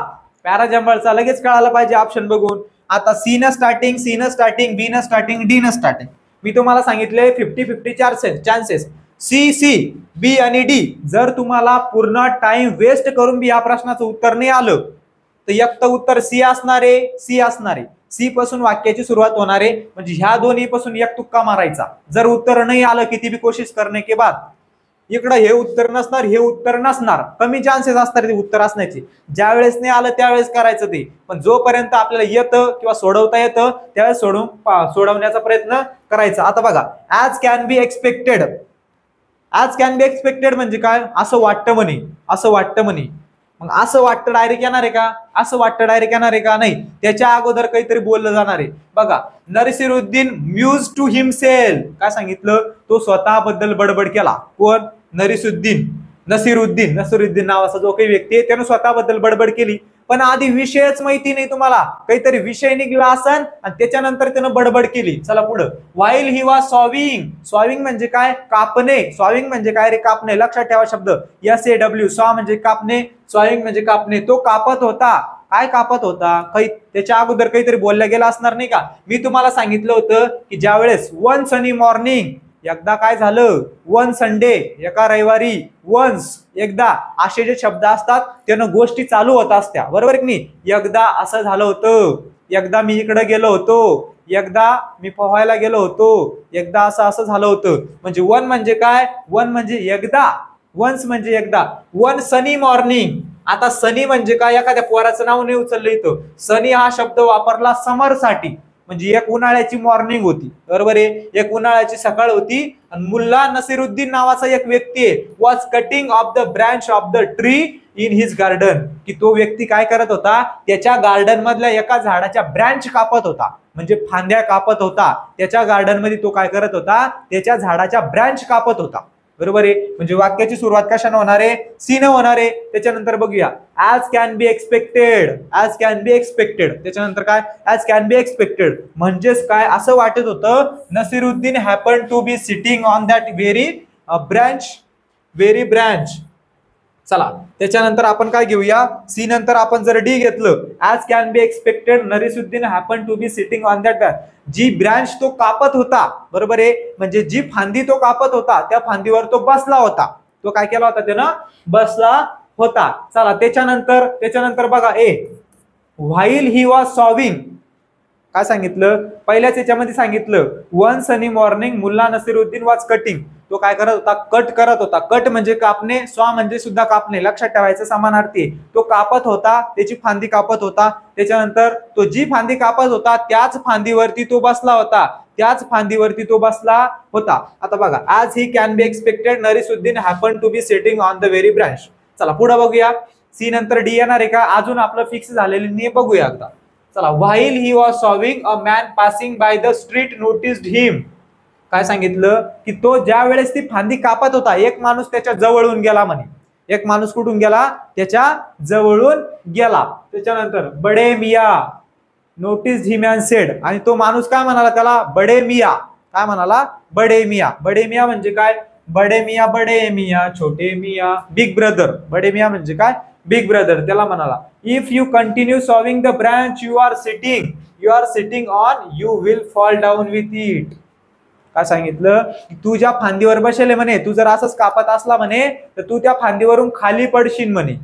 पॅराजंबलचा. लगेच कळायला पाहिजे ऑप्शन बघून. आता सी न स्टार्टिंग, सी न स्टार्टिंग, बी न स्टार्टिंग, डी न स्टार्टिंग. मी तुम्हाला सांगितले 50-50 चान्सेस, सी, सी, बी आणि डी. जर तुम्हाला पूर्ण टाइम वेस्ट करून बी या प्रश्नाचं उत्तर नाही आलं तर एक तर उत्तर सी असणार आहे, सी असणार आहे. सी पासून वाक्याची सुरुवात होणार आहे. म्हणजे ह्या दोन्ही पासून एक तुक्का मारायचा. जर उत्तर नाही आलं किती भी कोशिश करने के बाद, इकडं हे उत्तर नसणार, हे उत्तर नसणार, कमी चान्सेस असतात ते उत्तर असण्याचे. ज्या वेळेस नाही आलं त्यावेळेस करायचं ते. पण जोपर्यंत आपल्याला येतं किंवा सोडवता येतं त्यावेळेस सोडवण्याचा प्रयत्न करायचा. आता बघा, as can be expected. As can be expected म्हणजे काय, असं वाटतं म्हणे, असं वाटतं म्हणे. मग असं वाटतं डायरेक्ट येणार आहे का, असं वाटतं डायरेक्ट येणार आहे का, नाही. त्याच्या अगोदर काहीतरी बोललं जाणार आहे. बघा, नरसिरुद्दीन म्यूज टू हिमसेल्फ. काय सांगितलं, तो स्वतःबद्दल बडबड केला. कोण, नसिरुद्दीन नावाचा जो काही व्यक्ती आहे त्यानं स्वतःबद्दल बडबड केली. पण आधी विषयच माहिती नाही तुम्हाला, काहीतरी विषय निघला असन आणि त्याच्यानंतर त्यानं बडबड केली. चला पुढं. While he was sowing. Sowing म्हणजे काय, कापणे. सॉविंग म्हणजे काय रे, कापणे. लक्षात ठेवा शब्द, SAW. सॉ म्हणजे कापणे, सॉविंग म्हणजे कापणे. तो कापत होता. काय कापत होता, काही त्याच्या अगोदर काहीतरी बोलल्या गेला असणार नाही का. मी तुम्हाला सांगितलं होतं की ज्यावेळेस वन सनी मॉर्निंग, एकदा काय झालं, वन संडे, एका रविवारी, वन्स एकदा, असे जे शब्द असतात त्यानं गोष्टी चालू होत असत्या, बरोबर की नाही. एकदा असं झालं होतं, एकदा मी इकडे गेलो होतो, एकदा मी पोहायला गेलो होतो, एकदा असं झालं होतं. म्हणजे वन म्हणजे काय, वन म्हणजे एकदा, वन्स म्हणजे एकदा. One sunny morning. आता सनी म्हणजे काय, एखाद्या पोराचं नाव नाही उचललं इथं. सनी हा शब्द वापरला समर साठी. म्हणजे एक उन्हाळ्याची मॉर्निंग होती, बरोबर आहे, एक उन्हाळ्याची सकाळ होती. आणि मुल्ला नसिरुद्दीन नावाचा एक व्यक्ती आहे, was cutting of the branch of the tree in his garden. की तो व्यक्ती काय करत होता, त्याच्या गार्डन मधल्या एका झाडाच्या ब्रँच कापत होता, म्हणजे फांद्या कापत होता. त्याच्या गार्डन मध्ये तो काय करत होता, त्याच्या झाडाच्या ब्रँच कापत होता, बरोबर आहे. म्हणजे वाक्याची सुरुवात कशाने होणार आहे, सी न होणार आहे. त्याच्यानंतर बघूया, as can be expected. As can be expected त्याच्यानंतर काय, ऍज कॅन बी एक्सपेक्टेड म्हणजेच काय, असं वाटत होतं, Nasiruddin happen to be sitting on that very branch. चला त्याच्यानंतर आपण काय घेऊया, सी नंतर आपण जर डी घेतलं, as can be expected Nasiruddin happen to be sitting on that branch. जी ब्रँच तो कापत होता, बरोबर आहे, म्हणजे जी फांदी तो कापत होता त्या फांदीवर तो बसला होता. तो काय केला होता, त्यानं बसला होता. चला त्याच्यानंतर बघा, व्हाईल ही वॉज सॉविंग. काय सांगितलं, पहिल्याच याच्यामध्ये सांगितलं, one sunny morning Mulla Nasiruddin was cutting. तो काय करत होता, कट करत होता. कट म्हणजे कापणे, स्वा म्हणजे सुद्धा कापणे, लक्षात ठेवायचं समानार्थी. तो कापत होता, त्याची फांदी कापत होता. त्याच्यानंतर तो जी फांदी कापत होता त्याच फांदीवरती तो बसला होता, त्याच फांदीवरती तो बसला होता. आता बघा, आज ही can be expected Nasruddin happen to be sitting on the very branch. चला पुढे बघूया. सी नंतर डी येणार आहे का, अजून आपलं फिक्स झालेलं नाही, बघूया एकदा. चला, while he was sawing a man passing by the street noticed him. काय सांगितलं की तो ज्या वेळेस ती फांदी कापत होता, एक माणूस त्याच्या जवळून गेला म्हणे. एक माणूस कुठून गेला, त्याच्या जवळून गेला. त्याच्यानंतर बडे मिया नोटिस्ड हिम अँड सेड, आणि तो माणूस काय म्हणाला त्याला, बडे मिया. काय म्हणाला, बडे मिया. बडे मिया म्हणजे काय, बडे मिया छोटे मिया, बिग ब्रदर. बडे मिया म्हणजे काय, बिग ब्रदर. त्याला म्हणाला, if you continue sawing the branch you are sitting on you will fall down with it. काय सांगितलं, तू ज्या फांदीवर बसेल म्हणे, तू जर असंच कापत असला म्हणे तर तू त्या फांदीवरून खाली पडशील म्हणे.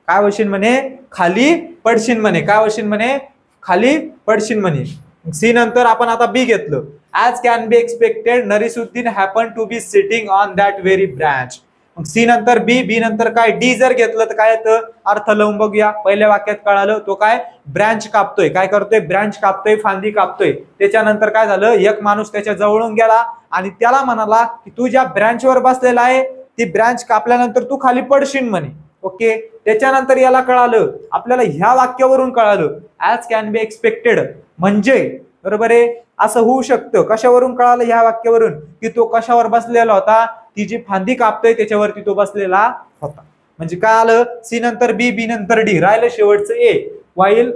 काय होशील म्हणे, खाली पडशील म्हणे. काय होशील म्हणे, खाली पडशील म्हणे. सी नंतर आपण आता बी घेतलं. As can be expected Nasruddin happen to be sitting on that very branch. C नंतर बी, बी नंतर काय, डी जर घेतलं तर काय येतं, अर्थ लावून बघूया. पहिल्या वाक्यात कळालं, तो काय ब्रांच कापतोय. काय करतोय, ब्रांच कापतोय, फांदी कापतोय. त्याच्यानंतर काय झालं, एक माणूस त्याच्या जवळून गेला आणि त्याला म्हणाला की तू ज्या ब्रांचवर बसलेला आहे ती ब्रांच कापल्यानंतर तू खाली पडशील म्हणे. ओके. त्याच्यानंतर याला कळालं, आपल्याला ह्या वाक्यावरून कळालं, ऍज कॅन बी एक्सपेक्टेड म्हणजे, बरोबर आहे, असं होऊ शकतं. कशावरून कळालं, ह्या वाक्यावरून, की तो कशावर बसलेला होता, ती जी फांदी कापतोय त्याच्यावरती तो बसलेला होता. म्हणजे काय आलं, सी नंतर बी, बी नंतर डी, राहिलं शेवटचं ए. वाईल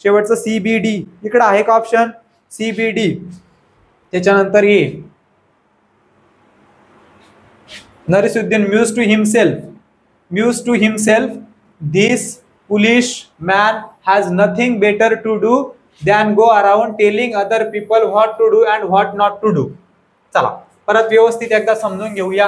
शेवटचं सी बी डी. इकडे आहे का ऑप्शन, सी बी डी. त्याच्यानंतर A. Nasruddin muse to himself this foolish man has nothing better to do than go around telling other people what to do and what not to do. चला परत व्यवस्थित एकदा समजून घेऊया.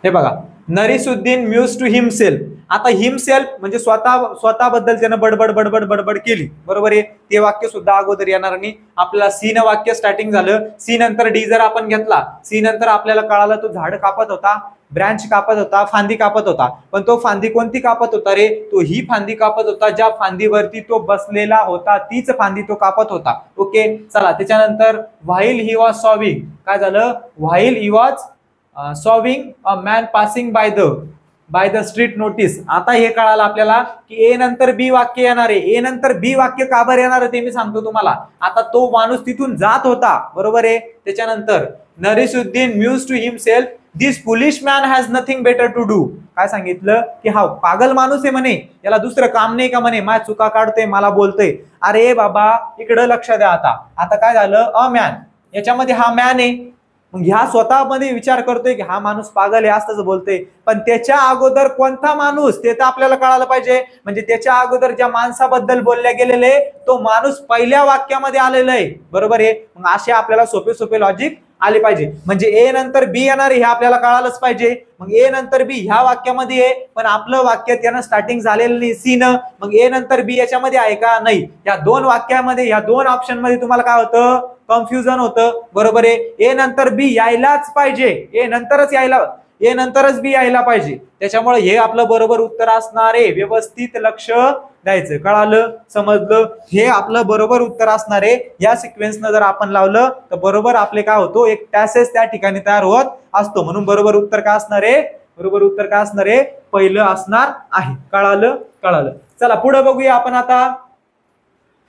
हे बघा, नरिसुद्दीन म्यूज टू हिमसेल्फ. आता हिमसेल्फ म्हणजे स्वतःबद्दल त्यानं बडबड केली, बरोबर आहे. ते वाक्य सुद्धा अगोदर येणार नाही. आपल्याला सी न वाक्य स्टार्टिंग झालं. सी नंतर डी जर आपण घेतला, सी नंतर आपल्याला कळालं तो झाड कापत होता, ब्रांच कापत होता, फांदी कापत होता. पण तो फांदी कोणती कापत होता रे, तो ही फांदी कापत होता ज्या फांदीवरती तो बसलेला होता, तीच फांदी तो कापत होता. ओके. चला, त्याच्यानंतर व्हाईल ही वॉज सॉविंग. काय झालं, while he was sawing a man passing by the street notice. आता हे कळालं आपल्याला की ए नंतर बी वाक्य येणार आहे. ए नंतर बी वाक्य का बरं येणार आहे ते मी सांगतो तुम्हाला. आता तो माणूस तिथून जात होता, बरोबर आहे. त्याच्यानंतर Nasruddin muse to himself this foolish man has nothing better to do. काय सांगितलं की हा पागल माणूस आहे म्हणे, याला दुसरं काम नाही का म्हणे, माझ्या चुका काढतोय, मला बोलतोय. अरे बाबा इकडं लक्ष द्या. आता काय झालं, अ मॅन, याच्यामध्ये हा मॅन आहे. मग ह्या स्वतःमध्ये विचार करतोय की हा माणूस पागल आहे असंच बोलतोय. पण त्याच्या अगोदर कोणता माणूस ते तर आपल्याला कळायला पाहिजे. म्हणजे त्याच्या अगोदर ज्या माणसाबद्दल बोलल्या गेलेले तो माणूस पहिल्या वाक्यामध्ये आलेला आहे, बरोबर आहे. मग असे आपल्याला सोपे लॉजिक आले पाहिजे. म्हणजे ए नंतर बी येणार हे आपल्याला कळालंच पाहिजे. मग ए नंतर बी ह्या वाक्यामध्ये आहे, पण आपलं वाक्य त्यानं स्टार्टिंग झालेलं नाही सी न. मग ए नंतर बी याच्यामध्ये आहे का, नाही. या दोन वाक्यामध्ये, या दोन ऑप्शन मध्ये तुम्हाला काय होतं, कन्फ्युजन होतं, बरोबर आहे. ए नंतर बी यायलाच पाहिजे, ए नंतरच बी यायला पाहिजे. त्याच्यामुळे हे आपलं बरोबर उत्तर असणार आहे. व्यवस्थित लक्ष द्यायचं. कळालं, समजलं, हे आपलं बरोबर उत्तर असणार आहे. या सिक्वेन्सनं जर आपण लावलं तर बरोबर आपले काय होतो, एक पॅसेज त्या ठिकाणी तयार होत असतो. म्हणून बरोबर उत्तर काय असणार आहे, बरोबर उत्तर काय असणार आहे, पहिलं असणार आहे. कळालं. चला पुढे बघूया आपण आता.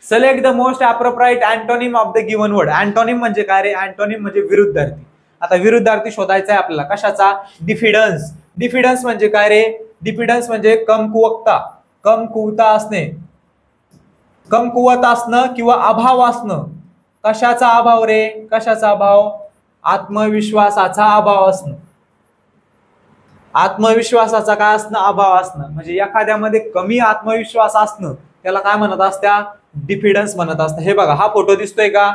Select the most appropriate antonym of the given word. Antonym म्हणजे काय रे, अँटोनिम म्हणजे विरुद्धार्थी. आता विरुद्धार्थी शोधायचा आहे आपल्याला. कशाचा, डिफिडन्स. डिफिडन्स म्हणजे काय रे, डिफिडन्स म्हणजे कमकुवता असणे, कमकुवत असणं किंवा अभाव असणं. कशाचा अभाव रे, कशाचा अभाव, आत्मविश्वासाचा अभाव असणं. आत्मविश्वासाचा काय असणं, अभाव असणं. म्हणजे एखाद्यामध्ये कमी आत्मविश्वास असणं त्याला काय म्हणत असत्या, डिफिडन्स म्हणत असतं. हे बघा, हा फोटो दिसतोय का,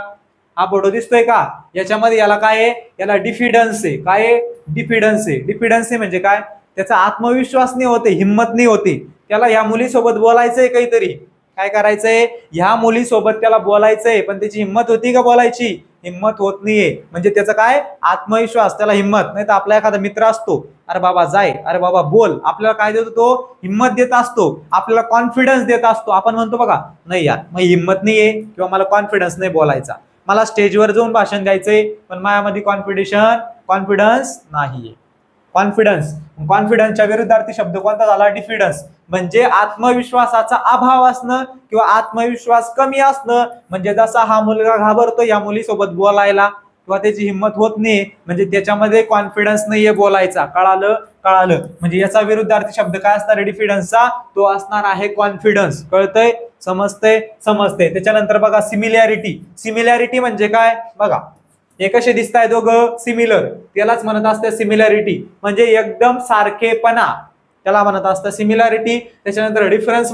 हा फोटो दिसतोय का, याच्यामध्ये याला काय आहे, याला डिफिडन्स आहे. काय आहे, डिफिडन्स आहे. डिफिडन्स आहे म्हणजे काय, त्याचा आत्मविश्वास नाही होते, हिंमत नाही होती. त्याला या मुलीसोबत बोलायचंय काहीतरी, काय करायचंय, ह्या मुलीसोबत त्याला बोलायचंय, पण त्याची हिंमत होती का बोलायची, हिंमत होत नाहीये. म्हणजे त्याचा काय आत्मविश्वास, त्याला हिंमत नाही. तर आपला एखादा मित्र असतो, अरे बाबा जाय, अरे बाबा बोल, आपल्याला काय देतो तो, हिंमत देत असतो, आपल्याला कॉन्फिडन्स देत असतो. आपण म्हणतो बघा नाही यार मग हिंमत नाहीये किंवा मला कॉन्फिडन्स नाही बोलायचा, मला स्टेजवर जाऊन भाषण द्यायचंय पण माझ्यामध्ये कॉन्फिडन्स नाहीये. कॉन्फिडन्सच्या विरुद्धार्थी शब्द कोणता झाला, डिफिडन्स. म्हणजे आत्मविश्वासाचा अभाव असणं किंवा आत्मविश्वास कमी असणं. म्हणजे जसा हा मुलगा घाबरतो या मुलीसोबत बोलायला किंवा त्याची हिंमत होत नाही, म्हणजे त्याच्यामध्ये कॉन्फिडन्स नाहीये बोलायचा. कळालं. म्हणजे याचा विरुद्धार्थी शब्द काय असणार आहे डिफिडन्सचा, तो असणार आहे कॉन्फिडन्स. कळतंय, समजतंय. त्याच्यानंतर बघा सिमिलॅरिटी म्हणजे काय बघा, हे कसे दिसताय दोघं सिमिलर, त्यालाच म्हणत असते सिमिलॅरिटी. म्हणजे एकदम सारखेपणा त्याला म्हणत असतं सिमिलॅरिटी. त्याच्यानंतर डिफरन्स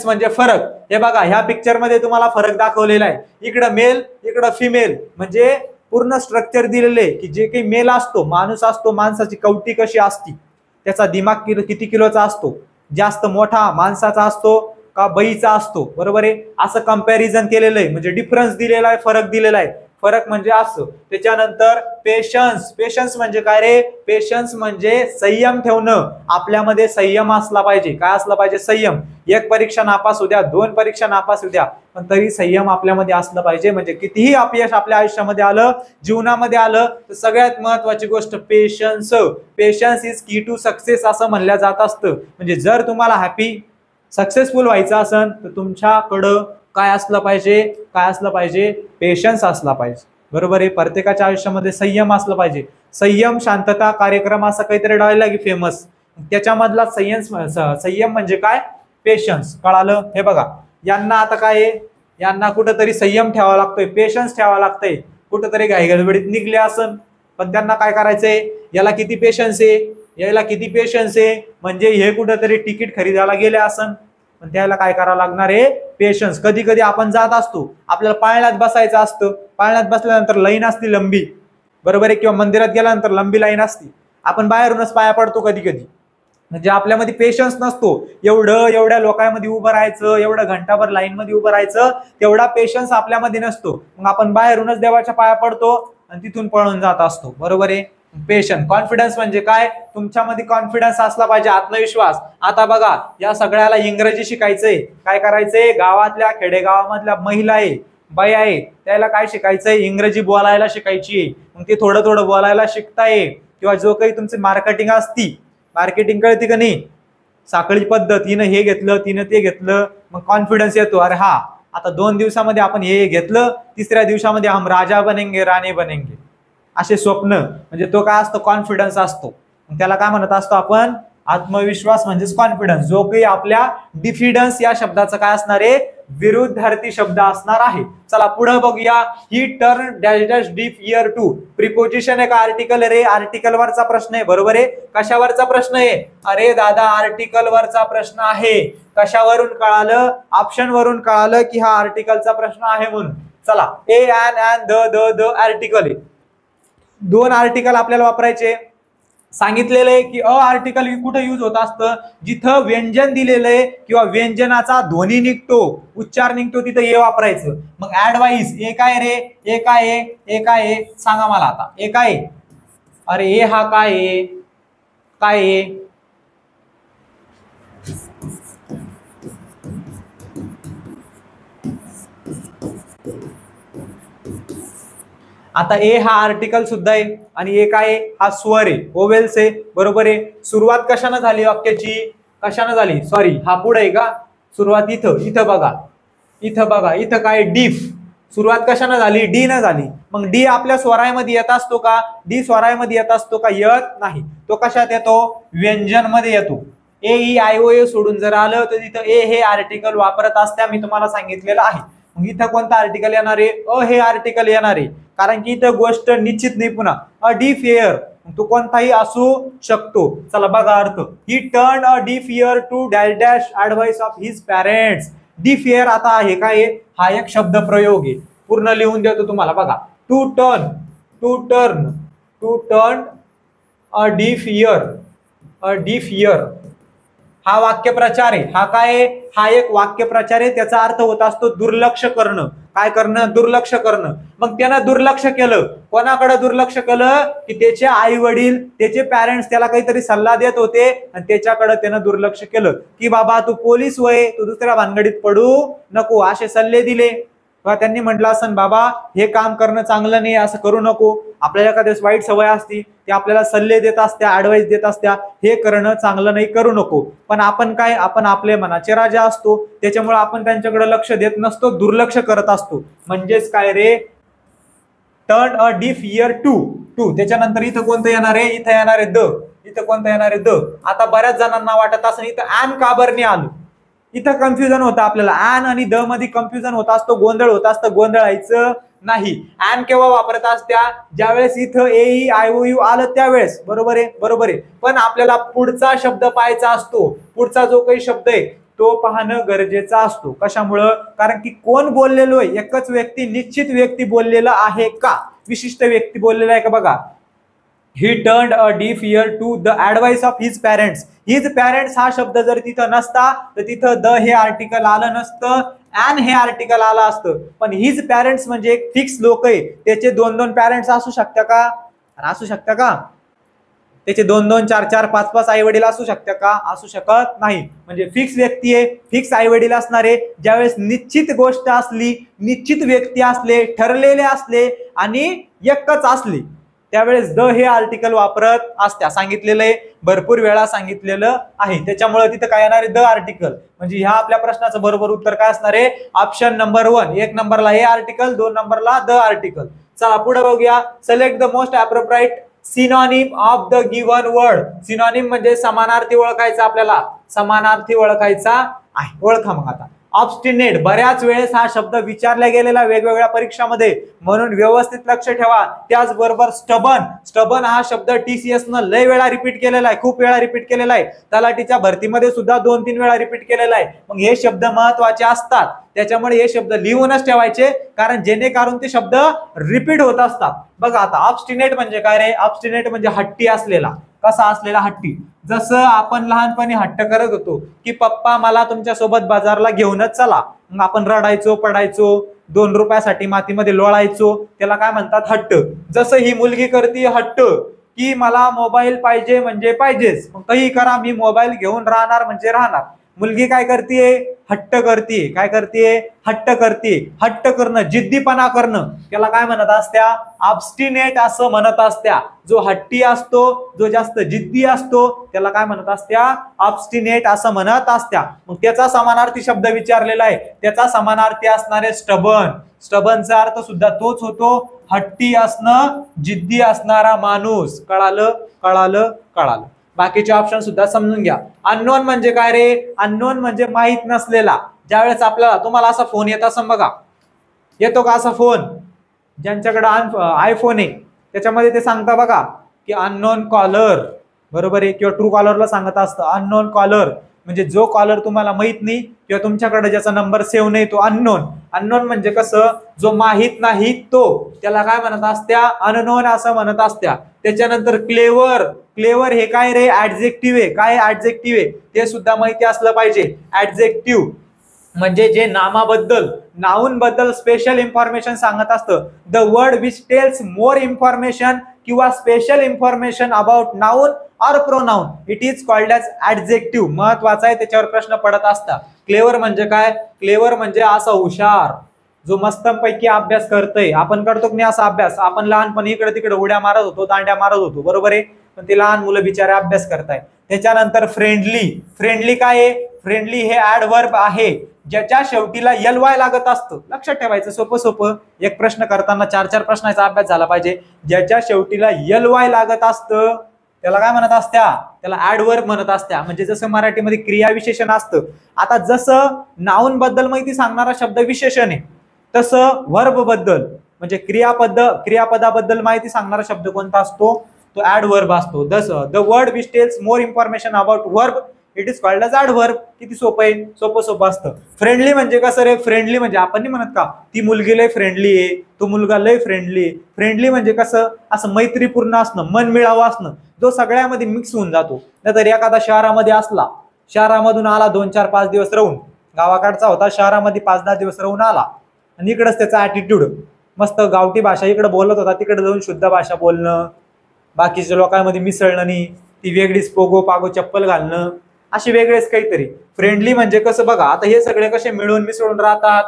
म्हणजे फरक. हे बघा ह्या पिक्चर मध्ये तुम्हाला फरक दाखवलेला आहे, इकडं मेल इकडं फिमेल. म्हणजे पूर्ण स्ट्रक्चर दिलेले की जे काही मेल असतो, माणूस असतो, माणसाची कवटी कशी असती, त्याचा दिमाग किती किलोचा असतो, जास्त मोठा माणसाचा असतो का बाईचा असतो, बरोबर आहे. असं कंपॅरिझन केलेलं आहे, म्हणजे डिफरन्स दिलेला आहे, फरक दिलेला आहे. फरक म्हणजे असं. त्याच्यानंतर पेशन्स म्हणजे काय रे, पेशन्स म्हणजे संयम ठेवणं. आपल्यामध्ये संयम असला पाहिजे. काय असला पाहिजे, संयम. एक परीक्षा नापास होऊ द्या, 2 परीक्षा नापास होऊ द्या, पण तरी संयम आपल्यामध्ये असलं पाहिजे. म्हणजे कितीही अपयश आपल्या आयुष्यामध्ये आलं, जीवनामध्ये आलं, तर सगळ्यात महत्वाची गोष्ट पेशन्स इज की टू सक्सेस असं म्हणलं जात असतं. म्हणजे जर तुम्हाला सक्सेसफुल व्हायचं असेल तर तुमच्याकडं काय असलं पाहिजे, पेशन्स असला पाहिजे. बरोबर आहे. प्रत्येकाच्या आयुष्यामध्ये संयम असला पाहिजे. संयम शांतता कार्यक्रम असा काहीतरी डायलॉग फेमस, त्याच्यामधला संयम म्हणजे काय, पेशन्स. कळालं. हे बघा यांना आता काय आहे, यांना कुठंतरी संयम ठेवावा लागतोय, पेशन्स ठेवावा लागतंय. कुठंतरी घाईगडबडीत निघले असन, पण त्यांना काय करायचंय, याला किती पेशन्स आहे, म्हणजे हे कुठंतरी तिकीट खरेदायला गेले असन, पण त्याला काय करावं लागणार आहे, पेशन्स. कधी कधी आपण जात असतो, आपल्याला पाळण्यात बसायचं असतं, पाळण्यात बसल्यानंतर लाईन असती लंबी, बरोबर आहे, किंवा मंदिरात गेल्यानंतर लंबी लाईन असती, आपण बाहेरूनच पाया पडतो कधी कधी. म्हणजे आपल्यामध्ये पेशन्स नसतो, एवढ्या लोकांमध्ये उभं राहायचं, एवढं घंटाभर लाईन मध्ये उभं राहायचं, तेवढा पेशन्स आपल्यामध्ये नसतो. मग आपण बाहेरूनच देवाच्या पाया पडतो आणि तिथून पळून जात असतो, बरोबर आहे. कॉन्फिडन्स म्हणजे काय, तुमच्यामध्ये कॉन्फिडन्स असला पाहिजे, आत्मविश्वास. आता बघा या सगळ्याला इंग्रजी शिकायचंय, काय करायचंय, गावातल्या खेडेगावामधल्या महिला आहे, बाई आहे, त्याला काय शिकायचंय, इंग्रजी बोलायला शिकायची. मग ते थोडं बोलायला शिकताय. किंवा जो काही तुमची मार्केटिंग कळते का नाही, साखळी पद्धत, हिनं हे घेतलं तिनं ते घेतलं, मग कॉन्फिडन्स येतो, अरे हा आता 2 दिवसामध्ये आपण हे घेतलं, 3ऱ्या दिवसामध्ये हम राजा बनेंगे, राणी बनेंगे, असे स्वप्न. म्हणजे तो काय असतो, कॉन्फिडन्स असतो. त्याला काय म्हणत असतो आपण, आत्मविश्वास म्हणजेच कॉन्फिडन्स. जो काही आपल्या डिफिडन्स या शब्दाचा काय असणार आहे, विरुद्धार्थी शब्द असणार आहे. चला पुढे बघूया. He turn dash dash deep ear to. Preposition आहे का आर्टिकल रे, आर्टिकल वरचा प्रश्न आहे, बरोबर आहे. कशावरचा प्रश्न आहे, अरे दादा आर्टिकल वरचा प्रश्न आहे. कशावरून कळालं, ऑप्शन वरून कळालं की हा आर्टिकलचा प्रश्न आहे म्हणून. चला, ए एन द आर्टिकल आहे. 2 आर्टिकल आपल्याला वापरायचे. सांगितलेलं आहे की आर्टिकल कुठे यूज होत असतं, जिथं व्यंजन दिलेलं आहे किंवा व्यंजनाचा ध्वनी निघतो, उच्चार निघतो, तिथं ए वापरायचं. मग ऍडवाइस ए काय रे, ए काय सांगा मला आता, ए काय, अरे ए हा काय आता ए हा आर्टिकल सुद्धा आहे आणि ए काय, हा स्वर आहे, ओवेल्स आहे, बरोबर आहे. सुरुवात कशाने झाली वाक्याची, कशाने झाली, सॉरी हा पुढे आहे का, सुरुवात इथं बघा, इथं काय, डीफ. सुरुवात कशाने झाली, डी न झाली. मग डी आपल्या स्वरामध्ये येत असतो का, डी स्वरामध्ये येत असतो का, येत नाही. तो कशात येतो, व्यंजन मध्ये येतो. ए ई आय ओ ए सोडून जर आलं तर तिथं ए हे आर्टिकल वापरत असत्या, मी तुम्हाला सांगितलेलं आहे. मग इथं कोणतं आर्टिकल येणार आहे, हे आर्टिकल येणार आहे, कारण की इथं गोष्ट निश्चित नाही. पुन्हा अ डीफ इयर, तो कोणताही असू शकतो. चला बघा अर्थ, he turn a deaf ear to dash dash advice of his parents. Deaf ear आता आहे काय, हा एक शब्द प्रयोग आहे, पूर्ण लिहून देतो तुम्हाला. बघा, to turn a deaf ear हा वाक्यप्रचार आहे, हा काय आहे, हा एक वाक्यप्रचार आहे, त्याचा अर्थ होत असतो दुर्लक्ष करणं. काय करणं? दुर्लक्ष करणं. मग त्यानं दुर्लक्ष केलं. कोणाकडे दुर्लक्ष केलं? की त्याचे आई वडील, त्याचे पॅरेंट्स त्याला काहीतरी सल्ला देत होते आणि त्याच्याकडे त्यानं दुर्लक्ष केलं की बाबा तू पोलीस होय, तू दुसऱ्या भानगडीत पडू नको, असे सल्ले दिले. त्यांनी म्हटलं असं बाबा हे काम करणं चांगलं नाही, असं करू नको. आपल्याला एखाद्या वाईट सवय असती, ते आपल्याला सल्ले देत असत्या, ऍडवाइस देत असत्या, हे करणं चांगलं नाही, करू नको. पण आपण काय, आपण आपले मनाचे राजा असतो, त्याच्यामुळे आपण त्यांच्याकडे लक्ष देत नसतो, दुर्लक्ष करत असतो. म्हणजेच काय रे, turn a deaf ear to. त्याच्यानंतर इथं कोणतं येणार आहे? इथं येणार आहे द. इथं कोणतं येणार आहे? द. आता बऱ्याच जणांना वाटत असं इथं ॲन का बरं नाही आलं, इथं कन्फ्युजन होतं आपल्याला. ॲन आणि द मध्ये कन्फ्युजन होत असतो, गोंधळ होत असतं. गोंधळायचं नाही. ॲन केव्हा वापरत असत्या? ज्यावेळेस इथं ए आय ओ यू आलं त्यावेळेस. बरोबर आहे, बरोबर आहे. पण आपल्याला पुढचा शब्द पाहायचा असतो, पुढचा जो काही शब्द आहे तो पाहणं गरजेचा असतो. कशामुळं? कारण की कोण बोललेलो आहे, एकच व्यक्ती, निश्चित व्यक्ती बोललेला आहे का, विशिष्ट व्यक्ती बोललेला आहे का? बघा, he turned a deaf ear to the advice of his parents. His parents हा शब्द जर तिथं नसता तर तिथं द हे आर्टिकल आलं नसतं, ॲन हे आर्टिकल आलं असतं. पण हिज पॅरेंट्स म्हणजे एक फिक्स लोक आहे, त्याचे 2-2 पॅरेंट्स असू शकता का? असू शकता का? त्याचे 2-2, 4-4, 5-5 आई वडील असू शकता का? असू शकत नाही. म्हणजे फिक्स व्यक्ती आहे, फिक्स आई वडील असणारे. ज्यावेळेस निश्चित गोष्ट असली, निश्चित व्यक्ती असले, ठरलेले असले आणि एकच असली, त्यावेळेस द हे आर्टिकल वापरत असत्या. सांगितलेलं आहे, भरपूर वेळा सांगितलेलं आहे. त्याच्यामुळे तिथं काय येणार आहे? The article. म्हणजे ह्या आपल्या प्रश्नाचं बरोबर उत्तर काय असणार आहे? Option number 1. 1 नंबरला हे आर्टिकल, 2 नंबरला द आर्टिकल. चला पुढे बघूया. Select the most appropriate synonym of the given word. Synonym म्हणजे समानार्थी ओळखायचा, आपल्याला समानार्थी ओळखायचा आहे. ओळखा मग आता. ऑब्स्टिनेट, बऱ्याच वेळेस हा शब्द विचारला गेलेला वेगवेगळ्या परीक्षामध्ये, म्हणून व्यवस्थित लक्ष ठेवा. त्याचबरोबर स्टबन. स्टबन हा शब्द TCS न लय वेळा रिपीट केलेला आहे, खूप वेळा रिपीट केलेला आहे. तलाठीच्या भरतीमध्ये सुद्धा 2-3 वेळा रिपीट केलेला आहे. मग हे शब्द महत्वाचे असतात, त्याच्यामुळे हे शब्द लिहूनच ठेवायचे, कारण जेणेकरून ते शब्द रिपीट होत असतात. बघा आता, ऑब्स्टिनेट म्हणजे काय रे? ऑब्स्टिनेट म्हणजे हट्टी असलेला. कसा असलेला? हट्टी. जसं आपण लहानपणी हट्ट करत होतो की पप्पा मला तुमच्या सोबत बाजारला घेऊनच चला, मग आपण रडायचो, पडायचो, 2 रुपयासाठी मातीमध्ये लोळायचो, त्याला काय म्हणतात? हट्ट. जसं ही मुलगी करते हट्ट की मला मोबाईल पाहिजे म्हणजे पाहिजेच, मग काही करा मी मोबाईल घेऊन राहणार म्हणजे राहणार. मुलगी काय करते? हट्ट करते. काय करते? हट्ट करते. हट्ट करणं, जिद्दीपणा करणं, त्याला काय म्हणत असत्या? ऑब्स्टिनेट असं म्हणत असत्या. जो हट्टी असतो, जो जास्त जिद्दी असतो, त्याला काय म्हणत असत्या? ऑब्स्टिनेट असं म्हणत असत्या. मग त्याचा समानार्थी शब्द विचारलेला आहे, त्याचा समानार्थी असणारे स्टबन. स्टबनचा अर्थ सुद्धा तोच होतो, हट्टी असणं, जिद्दी असणारा माणूस. कळालं? कळालं? कळालं. बाकीचे ऑप्शन सुद्धा समजून घ्या. अननोन म्हणजे काय रे? अननोन म्हणजे माहित नसलेला. ज्यावेळेस आपल्याला, तुम्हाला असा फोन येत असं बघा, येतो का असा फोन? ज्यांच्याकडे आयफोन आहे त्याच्यामध्ये ते सांगता बघा की अननोन कॉलर, बरोबर आहे, किंवा ट्रू कॉलरला सांगत असतं अननोन कॉलर. म्हणजे जो कॉलर तुम्हाला माहित नाही किंवा तुमच्याकडे ज्याचा नंबर सेव्ह नाही तो अननोन. अननोन म्हणजे कसं? जो माहित नाही तो, त्याला काय म्हणत असत्या? अननोन असं म्हणत असत्या. त्याच्यानंतर क्लेवर. क्लेवर हे काय रे? ऍडजेक्टिव्ह आहे. काय ऍडजेक्टिव्ह आहे ते सुद्धा माहिती असलं पाहिजे. ऍडजेक्टिव्ह म्हणजे जे नामाबद्दल, नाऊन बद्दल स्पेशल इन्फॉर्मेशन सांगत असतं. The word which tells more information किंवा स्पेशल इन्फॉर्मेशन अबाउट नाऊन और pronoun, it is called as adjective. महत्वाचा आहे, त्याच्यावर प्रश्न पडत असतात. क्लेवर म्हणजे काय? क्लेवर म्हणजे असा हुशार, जो मस्तपैकी अभ्यास करतोय. आपण करतो की नाही असा अभ्यास? आपण लहानपणी इकडे तिकडे उड्या मारत होतो, दांड्या मारत होतो, बरोबर आहे, पण ते लहान मुलं बिचारे अभ्यास करताय. त्याच्यानंतर फ्रेंडली. फ्रेंडली काय आहे? फ्रेंडली हे ऍडवर्ब आहे, ज्याच्या शेवटीला ly लागत असतं. लक्षात ठेवायचं, सोपं सोपं. एक प्रश्न करताना 4-4 प्रश्नाचा अभ्यास झाला पाहिजे. ज्याच्या शेवटीला ly लागत असतं त्याला काय म्हणत असत्या? त्याला ऍडवर्ब म्हणत असत्या. म्हणजे जसं मराठीमध्ये क्रियाविशेषण असतं. आता जसं नाऊन बद्दल माहिती सांगणारा शब्द विशेषण आहे, तसं वर्ब बद्दल म्हणजे क्रियापदाबद्दल माहिती सांगणारा शब्द कोणता असतो? तो ऍडवर्ब असतो. The word which tells more information about verb, it is called as adverb. किती सोपं आहे? सोपं असतं. फ्रेंडली म्हणजे कसं रे? फ्रेंडली म्हणजे आपण नाही म्हणत का ती मुलगी लय फ्रेंडली आहे, तो मुलगा लय फ्रेंडली आहे. फ्रेंडली म्हणजे कसं? असं मैत्रीपूर्ण असणं, मन मिळावं असणं, जो सगळ्यामध्ये मिक्स होऊन जातो. नाहीतर एखादा शहरामध्ये असला शहरामधून आला 2-4-5 दिवस राहून, गावाकडचा होता, शहरामध्ये 5-10 दिवस राहून आला आणि इकडेच त्याचा ऍटिट्यूड मस्त गावठी भाषा इकडे बोलत होता, तिकडे जाऊन शुद्ध भाषा बोलणं, बाकीच्या लोकांमध्ये मिसळणं नाही, ती वेगळीच पोगो पागो चप्पल घालणं, अशी वेगळेच काहीतरी. फ्रेंडली म्हणजे कसं बघा, आता हे सगळे कसे मिळून मिसळून राहतात,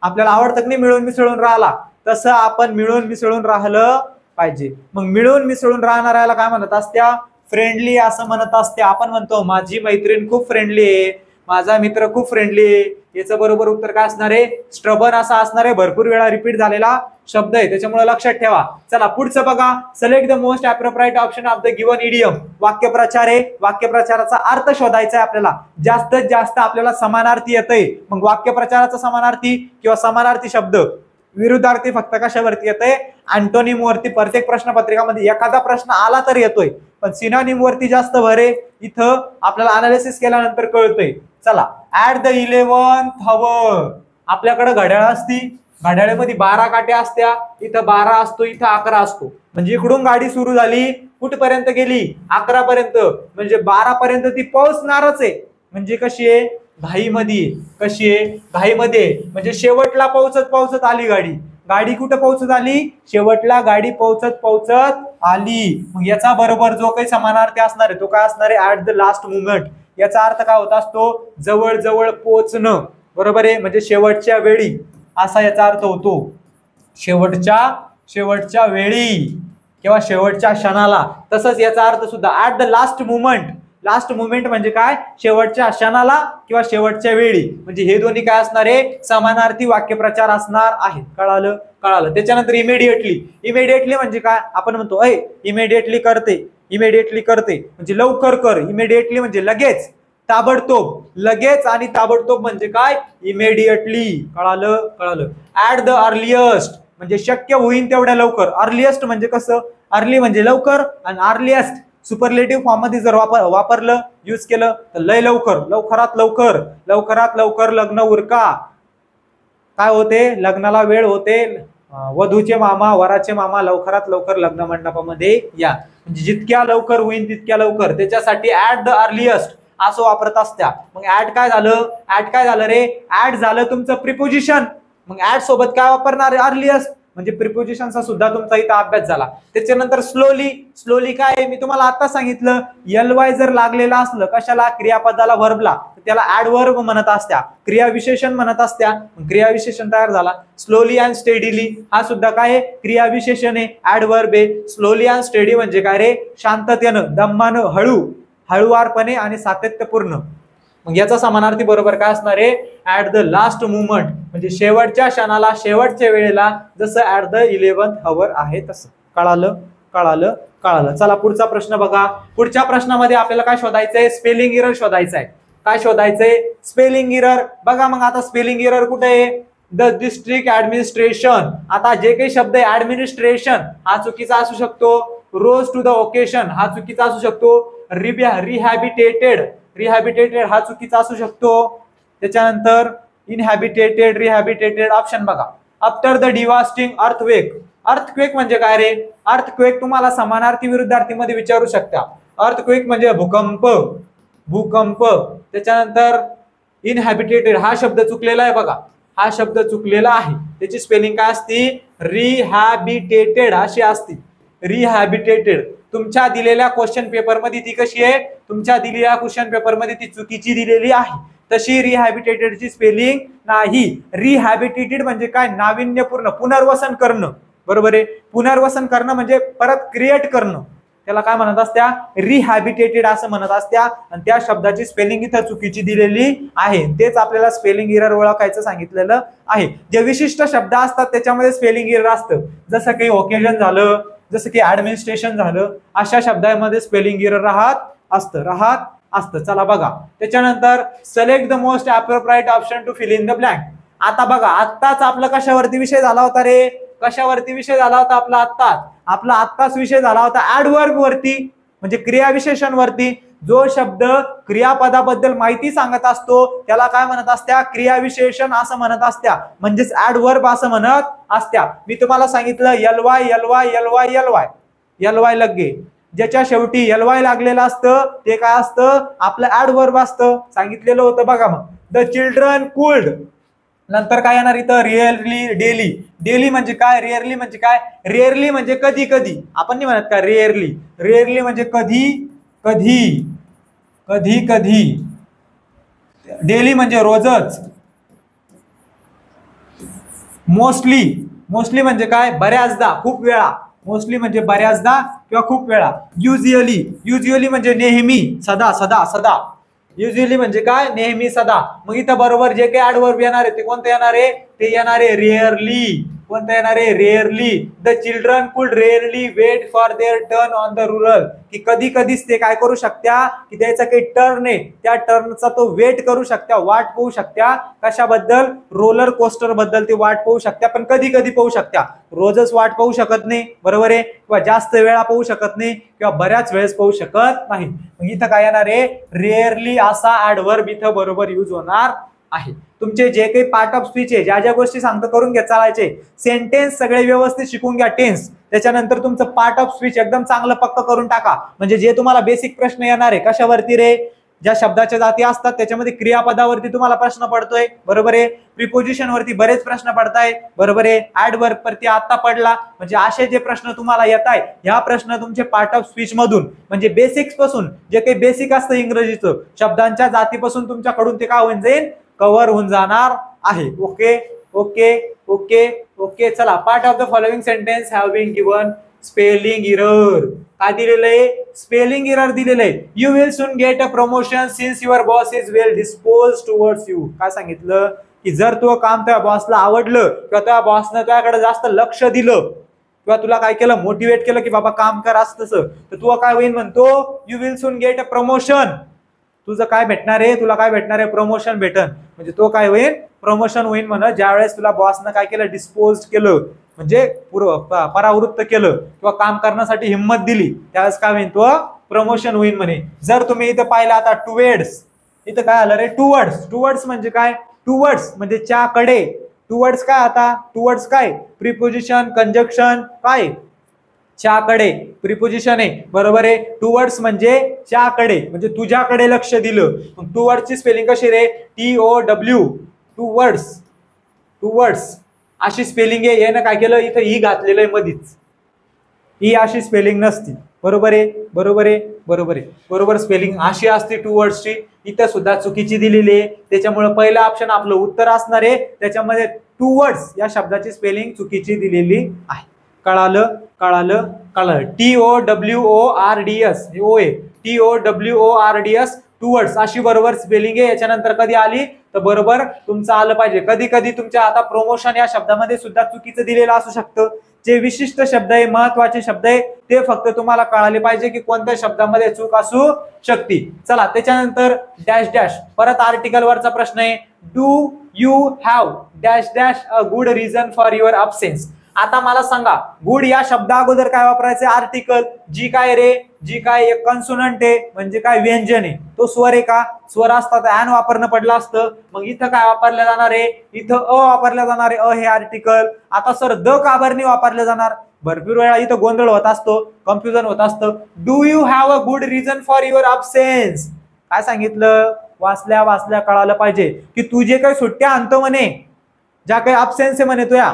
आपल्याला आवडतं नाही मिळून मिसळून राहिला, तसं आपण मिळून मिसळून राहिलं पाहिजे. मग मिळून मिसळून राहणाऱ्याला काय म्हणत असत्या, फ्रेंडली असं म्हणत असते. आपण म्हणतो माझी मैत्रीण खूप फ्रेंडली आहे, माझा मित्र खूप फ्रेंडली आहे, याचं बरोबर उत्तर काय असणार आहे, स्ट्रबन असा असणार आहे. भरपूर वेळा रिपीट झालेला शब्द आहे, त्याच्यामुळे लक्षात ठेवा. चला पुढचं बघा, select the most appropriate option of the given idiom. वाक्यप्रचार आहे, वाक्यप्रचाराचा अर्थ शोधायचा आहे आपल्याला. जास्तीत जास्त आपल्याला समानार्थी येतंय, मग वाक्यप्रचाराचा समानार्थी किंवा समानार्थी शब्द. विरुद्धार्थी फक्त कशावरती येतंय, अँटोनिम वरती. प्रत्येक प्रश्नपत्रिकामध्ये एखादा प्रश्न आला तर येतोय, पण सिनोनिम वरती जास्त भर आहे. इथं आपल्याला अनालिसिस केल्यानंतर कळतंय. चला, ऍट द 11th hour आपल्याकडे घड्याळ असती, घड्याळामध्ये 12 काट्या असत्या, इथं 12 असतो, इथं 11 असतो. म्हणजे इकडून गाडी सुरू झाली, कुठपर्यंत गेली, 11 पर्यंत, म्हणजे 12 पर्यंत ती पोहोचणारच आहे. म्हणजे कशी आहे, घाईमध्ये. कशी आहे, घाईमध्ये, म्हणजे शेवटला पोहोचत पोहोचत आली गाडी. गाडी कुठं पोहोचत आली, शेवटला गाडी पोहोचत पोहोचत आली. मग याचा बरोबर जो काही समानार्थी असणार आहे तो काय असणार आहे, ऍट द लास्ट मोमेंट. याचा अर्थ काय होत असतो, जवळ जवळ पोहोचणं. बरोबर आहे, म्हणजे शेवटच्या वेळी असा याचा अर्थ होतो. शेवटच्या वेळी किंवा शेवटच्या क्षणाला. तसंच याचा अर्थ सुद्धा at the last moment. Last moment म्हणजे काय, शेवटच्या क्षणाला किंवा शेवटच्या वेळी. म्हणजे हे दोन्ही काय असणार आहे, समानार्थी वाक्यप्रचार असणार आहे. कळालं. त्याच्यानंतर इमिडिएटली. इमिडिएटली म्हणजे काय, आपण म्हणतो इमिडिएटली करते, इमिडिएटली करते म्हणजे लवकर कर. इमिडिएटली म्हणजे लगेच, ताबडतोब. लगेच आणि ताबडतोब म्हणजे काय, इमिडिएटली. कळालं. ऍट द अर्लिएस्ट म्हणजे शक्य होईल तेवढ्या लवकर. अर्लिएस्ट म्हणजे कसं, अर्ली म्हणजे लवकर आणि अर्लिएस्ट सुपरलेटिव्ह फॉर्म मध्ये जर वापरलं, यूज केलं तर लय लवकर, लवकरात लवकर लग्न उरका. काय होते, लग्नाला वेळ होते, वधूचे मामा वराचे मामा लवकरात लवकर लग्न मंडपामध्ये या. म्हणजे जितक्या लवकर होईल तितक्या लवकर, त्याच्यासाठी ऍट द अर्लिएस्ट असं वापरत असत्या. मग ऍट काय झालं रे, ऍट झालं तुमचं प्रिपोजिशन. मग ऍट सोबत काय वापरणार, अर्लिएस्ट. म्हणजे प्रिपोजिशनचा सुद्धा तुमचा इथं अभ्यास झाला. त्याच्यानंतर स्लोली काय आहे, मी तुम्हाला आता सांगितलं, ly जर लागलेला असलं कशाला, क्रियापदाला, व्हर्बला, त्याला ऍडव्हर्ब म्हणत असत्या, क्रियाविशेषण म्हणत असत्या. क्रियाविशेषण तयार झाला. स्लोली अँड स्टेडीली हा सुद्धा काय आहे, क्रियाविशेषण आहे, ऍडव्हर्ब आहे. स्लोली अँड स्टेडी म्हणजे काय रे, शांततेनं, दमानं, हळूवारपणे आणि सातत्यपूर्ण. मग याचा समानार्थी बरोबर काय असणार आहे, ऍट द लास्ट मोमेंट म्हणजे शेवटच्या क्षणाला, शेवटच्या वेळेला, जसं ऍट द 11th hour आहे तसं. कळालं. चला पुढचा प्रश्न बघा. पुढच्या प्रश्नामध्ये आपल्याला काय शोधायचंय, स्पेलिंग एरर शोधायचंय. काय शोधायचंय, स्पेलिंग एरर. बघा मग आता स्पेलिंग एरर कुठे आहे, द डिस्ट्रिक्ट ऍडमिनिस्ट्रेशन. आता जे काही शब्द आहे, ऍडमिनिस्ट्रेशन हा चुकीचा असू शकतो, रोज टू द ओकेशन हा चुकीचा असू शकतो, रिहॅबिटेटेड हा चुकीचा असू शकतो. त्याच्यानंतर रिहॅबिटेटेड ऑप्शन बघा. आफ्टर द डिवास्टिंग अर्थक्वेक म्हणजे काय रे, अर्थक्वेक तुम्हाला समानार्थी विरुद्धार्थी मध्ये विचारू शकता. अर्थक्वेक म्हणजे भूकंप. त्याच्यानंतर इनहॅबिटेटेड हा शब्द चुकलेला आहे बघा, हा शब्द चुकलेला आहे. त्याची स्पेलिंग काय असती, रिहॅबिटेटेड अशी असती. रिहॅबिटेटेड तुमच्या दिलेल्या क्वेश्चन पेपर मध्ये ती कशी आहे, तुमच्या दिलेल्या क्वेश्चन पेपर मध्ये ती चुकीची दिलेली आहे. तशी रिहॅबिटेटेडची स्पेलिंग नाही. रिहॅबिटेटेड म्हणजे काय, नाविन्यपूर्ण, पुनर्वसन करणं. बरोबर आहे, पुनर्वसन करणं म्हणजे परत क्रिएट करणं, त्याला काय म्हणत असत्या, रिहॅबिटेटेड असं म्हणत असत्या. आणि त्या शब्दाची स्पेलिंग इथं चुकीची दिलेली आहे. तेच आपल्याला स्पेलिंग एरर ओळखायचं सांगितलेलं आहे. जे विशिष्ट शब्द असतात त्याच्यामध्ये स्पेलिंग एरर असतं, जसं की ओकेजन झालं, जसं की ऍडमिनिस्ट्रेशन झालं, अशा शब्दांमध्ये स्पेलिंग एरर राहत असतं. चला बघा. त्याच्यानंतर select the most appropriate option to fill in the blank. आता बघा, आत्ताच आपला कशावरती विषय झाला होता रे, कशावरती विषय झाला होता आपला आत्ताच विषय झाला होता ऍडवर्ब वरती, म्हणजे क्रियाविशेषण वरती. जो शब्द क्रियापदाबद्दल माहिती सांगत असतो त्याला काय म्हणत असत्या, क्रियाविशेषण असं म्हणत असत्या, म्हणजेच ऍडवर्ब असं म्हणत असत्या. मी तुम्हाला सांगितलं ly लगे, ज्याच्या शेवटी ly लागलेलं असतं ते काय असतं, आपलं ऍडव्हर्ब असतं. सांगितलेलं होतं बघा. मग द चिल्ड्रन कुल्ड, नंतर काय येणार इथं, रिअरली, डेली. डेली म्हणजे काय, रिअरली म्हणजे काय, रिअरली म्हणजे कधी कधी, आपण नाही म्हणत का रिअरली. रिअरली म्हणजे कधी कधी, कधी कधी. डेली म्हणजे रोजच. मोस्टली, मोस्टली म्हणजे काय, बऱ्याचदा, खूप वेळा. मोस्टली म्हणजे बऱ्याचदा किंवा खूप वेळा. युजुअली, युजुअली म्हणजे नेहमी, सदा सदा सदा. युजुअली म्हणजे काय, नेहमी सदा. मग इथं बरोबर जे काही ऍडव्हर्ब येणार आहे ते कोणतं येणार आहे, ते येणार आहे रेअरली. कोणतं येणार आहे, rarely. The children could rarely wait for their turn on the rural, की कधी कधीच ते काय करू शकत्या, की त्याचा काही टर्न आहे त्या टर्नचा तो वेट करू शकत्या, वाट पाहू शकत्या. कशाबद्दल, रोलर कोस्टर बद्दल ते वाट पाहू शकत्या, पण कधी कधी पाहू शकत्या. रोजच वाट पाहू शकत नाही, बरोबर आहे, किंवा जास्त वेळा पाहू शकत नाही, किंवा बऱ्याच वेळेस पाहू शकत नाही. मग इथं काय येणार आहे, रेअरली असा ऍडव्हर्ब इथं बरोबर यूज होणार आहे. तुमचे जे काही पार्ट ऑफ स्पीच आहे, ज्या ज्या गोष्टी सांगतो करून घ्या चालायचे. सेंटेन्स सगळे व्यवस्थित शिकून घ्या, टेन्स. त्याच्यानंतर तुमचं पार्ट ऑफ स्पीच एकदम चांगलं पक्क करून टाका. म्हणजे जे तुम्हाला बेसिक प्रश्न येणार आहे, कशावरती रे, ज्या शब्दाच्या जाती असतात त्याच्यामध्ये क्रियापदावरती तुम्हाला प्रश्न पडतोय, बरोबर आहे. प्रिपोजिशन वरती बरेच प्रश्न पडताय, बरोबर आहे. ऍडव्हर्ब वरती आता पडला. म्हणजे असे जे प्रश्न तुम्हाला येत आहे, ह्या प्रश्न तुमचे पार्ट ऑफ स्पीच मधून, म्हणजे बेसिक्स पासून, जे काही बेसिक असतं इंग्रजीचं, शब्दांच्या जातीपासून तुमच्याकडून ते काय होऊन जाईल, कव्हर होऊन जाणार आहे. Okay okay okay okay. चला, part of the following sentence have been given spelling error. काय दिलेलं आहे, स्पेलिंग इरर दिलेलं आहे. You will soon get a promotion since your boss is well dispose towards you. काय सांगितलं, की जर तो काम त्या बॉसला आवडलं किंवा त्या बॉसनं त्याकडे जास्त लक्ष दिलं किंवा तुला काय केलं, मोटिवेट केलं की बाबा काम कर असं तसं, तर तू काय होईल म्हणतो, you will soon get a promotion. तुझं काय भेटणार आहे, तुला काय भेटणार आहे, प्रमोशन भेटन. म्हणजे तो काय होईल, प्रमोशन होईल म्हणा. ज्या वेळेस तुला बॉसनं काय केलं, डिस्पोज केलं, म्हणजे परावृत्त केलं किंवा काम करण्यासाठी हिंमत दिली, त्यावेळेस काय होईल, तो प्रमोशन होईल म्हणे. जर तुम्ही इथं पाहिलं आता टुवर्ड्स, इथं काय आलं रे, टुवर्ड्स. टुवर्ड्स म्हणजे काय, टुवर्ड्स म्हणजे च्याकडे. टुवर्ड्स काय, आता टुवर्ड्स काय, प्रिपोजिशन, कंजक्शन, काय, च्याकडे प्रिपोजिशन आहे, बरोबर आहे. टुवर्ड्स म्हणजे च्याकडे, म्हणजे तुझ्याकडे लक्ष दिलं. टुवर्ड्सची स्पेलिंग कशी रे, TOW, टुवर्ड्स. टुवर्ड्स अशी स्पेलिंग आहे. यानं काय केलं, इथं ई घातलेलं आहे मधीच. ही अशी स्पेलिंग नसती, बरोबर आहे, बरोबर आहे, बरोबर आहे, बरोबर. स्पेलिंग अशी असते टुवर्ड्सची. इथं सुद्धा चुकीची दिलेली आहे, त्याच्यामुळे पहिलं ऑप्शन आपलं उत्तर असणार आहे. त्याच्यामध्ये टुवर्ड्स या शब्दाची स्पेलिंग चुकीची दिलेली आहे. कळालं, कळालं, कळालं. TOWORDS ओ आहे, TOWORDS, टुवर्ड्स अशी बरोबर स्पेलिंग आहे. याच्यानंतर कधी आली तर बरोबर तुमचं आलं पाहिजे. कधी कधी तुमच्या आता प्रमोशन या शब्दामध्ये सुद्धा चुकीचं दिलेलं असू शकतं. जे विशिष्ट शब्द आहे, महत्वाचे शब्द आहे, ते फक्त तुम्हाला कळाले पाहिजे की कोणत्या शब्दामध्ये चूक असू शकते. चला, त्याच्यानंतर डॅश डॅश, परत आर्टिकल वरचा प्रश्न आहे. Do you have dash dash a good reason for your absence. आता मला सांगा, गुड या शब्दा अगोदर काय वापरायचे, आर्टिकल. जी काय रे, जी काय एक कन्सोनंट आहे, म्हणजे काय व्यंजन आहे, तो स्वर आहे का, स्वर असतात ऍन वापरणं पडलं असतं. मग इथं काय वापरलं जाणार आहे, इथं अ वापरलं जाणार आहे, अ हे आर्टिकल. आता सर द का बरं नाही वापरलं जाणार, भरपूर वेळा इथं गोंधळ होत असतो, कन्फ्युजन होत असतं. Do you have a good reason for your absence. काय सांगितलं, वाचल्या वाचल्या कळालं पाहिजे की तू जे काही सुट्ट्या आणतो म्हणे, ज्या काही अब्सेन्स आहे म्हणे तुया,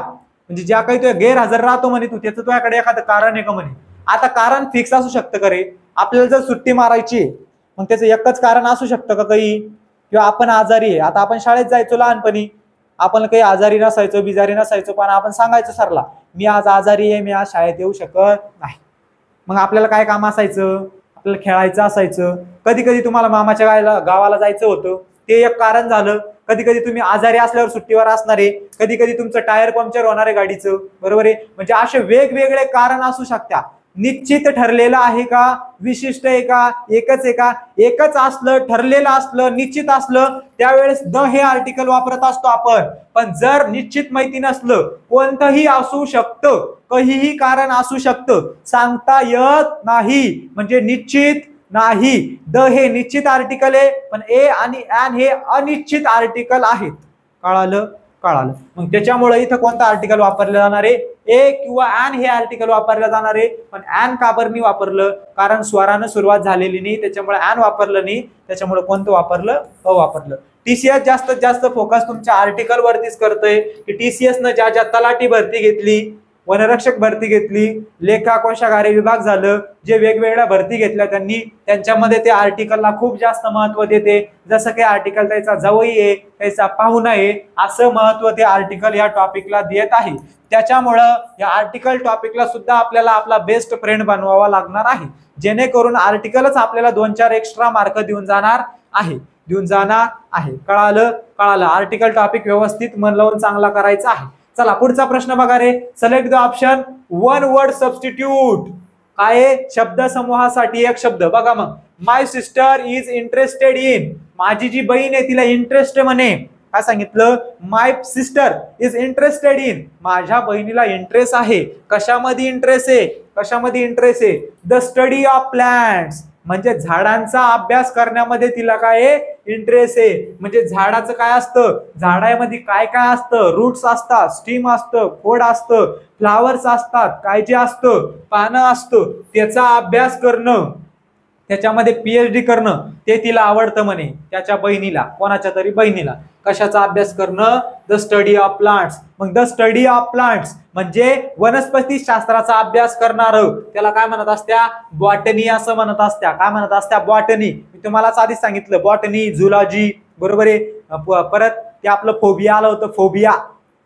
म्हणजे ज्या काही तुझ्या गैरहजर राहतो म्हणे तू, त्याचं तुझ्याकडे एखादं कारण आहे का म्हणे. आता कारण फिक्स असू शकतं का रे, आपल्याला जर सुट्टी मारायची मग त्याचं एकच कारण असू शकतं का काही, किंवा आपण आजारी आहे. आता आपण शाळेत जायचो लहानपणी, आपण काही आजारी नसायचो, बिजारी नसायचो, पण आपण सांगायचो सरला, मी आज आजारी आहे, मी आज शाळेत येऊ शकत नाही. मग आपल्याला काय काम असायचं, आपल्याला खेळायचं असायचं. कधी कधी तुम्हाला मामाच्या गावाला जायचं होतं, ते एक कारण झालं. कधी कधी तुम्ही आजारी असल्यावर सुट्टीवर असणार आहे, कधी कधी तुमचं टायर पंक्चर होणार आहे गाडीचं, बरोबर आहे. म्हणजे असे वेगवेगळे कारण असू शकतात. निश्चित ठरलेलं आहे का, विशिष्ट आहे का, एकच आहे का. एकच असलं, ठरलेलं असलं, निश्चित असलं, त्यावेळेस द हे आर्टिकल वापरत असतो आपण. पण जर निश्चित माहिती नसलं, कोणतंही असू शकतं, काहीही कारण असू शकतं, सांगता येत नाही, म्हणजे निश्चित नाही. द हे निश्चित आर्टिकल आहे, पण ए आणि ॲन हे अनिश्चित आर्टिकल आहेत. कळालं, कळालं. मग त्याच्यामुळे इथं कोणतं आर्टिकल वापरलं जाणार आहे, ए किंवा ॲन हे आर्टिकल वापरलं जाणार आहे, पण ॲन का बरं नाही वापरलं, कारण स्वरानं सुरुवात झालेली नाही, त्याच्यामुळे ॲन वापरलं नाही, त्याच्यामुळे कोणतं वापरलं, अ वापरलं. टीसीएस जास्तीत जास्त फोकस तुमच्या आर्टिकल वरतीच करतोय की टीसीएस न ज्या ज्या तलाठी भरती घेतली, वनरक्षक भरती घेतली, लेखा कोषागारे विभाग झालं, जे वेगवेगळ्या भरती घेतल्या त्यांनी, त्यांच्यामध्ये ते आर्टिकलला खूप जास्त महत्व देते. जसं काही आर्टिकल त्याचा जवई आहे, त्याचा पाहुणा आहे, असं महत्व ते आर्टिकल या टॉपिकला देत आहे. त्याच्यामुळं या आर्टिकल टॉपिकला सुद्धा आपल्याला आपला बेस्ट फ्रेंड बनवावा लागणार आहे, जेणेकरून आर्टिकलच आपल्याला 2-4 एक्स्ट्रा मार्क देऊन जाणार आहे, कळालं. आर्टिकल टॉपिक व्यवस्थित मन लावून चांगला करायचा आहे. चला पुढचा प्रश्न बघा रे. Select the option one word substitute. काय शब्द समूहासाठी एक शब्द बघा. मग my sister is interested in. माझी जी बहीण आहे तिला इंटरेस्ट म्हणे. काय सांगितलं? My sister is interested in. माझ्या बहिणीला इंटरेस्ट आहे. कशामध्ये इंटरेस्ट आहे? The study of plants. म्हणजे झाडांचा अभ्यास करण्यामध्ये तिला काय इंटरेस्ट आहे. म्हणजे झाडाचं काय असतं, झाडामध्ये काय काय असतं, रूट्स असतात, स्टीम असतं, खोड असतं, फ्लावर्स असतात, काय जे असतं, पानं असतं, त्याचा अभ्यास करणं, त्याच्यामध्ये पीएचडी करणं ते तिला आवडतं म्हणे. त्याच्या बहिणीला, कोणाच्या तरी बहिणीला कशाचा अभ्यास करणं? The study of plants. मग द स्टडी ऑफ प्लांट्स म्हणजे वनस्पती शास्त्राचा अभ्यास करणार, त्याला काय म्हणत असत्या? बॉटनी असं म्हणत असत्या. काय म्हणत असत्या? बॉटनी. मी तुम्हाला आधीच सांगितलं बॉटनी, झुलॉजी, बरोबर आहे. परत ते आपलं फोबिया आलं होतं, फोबिया,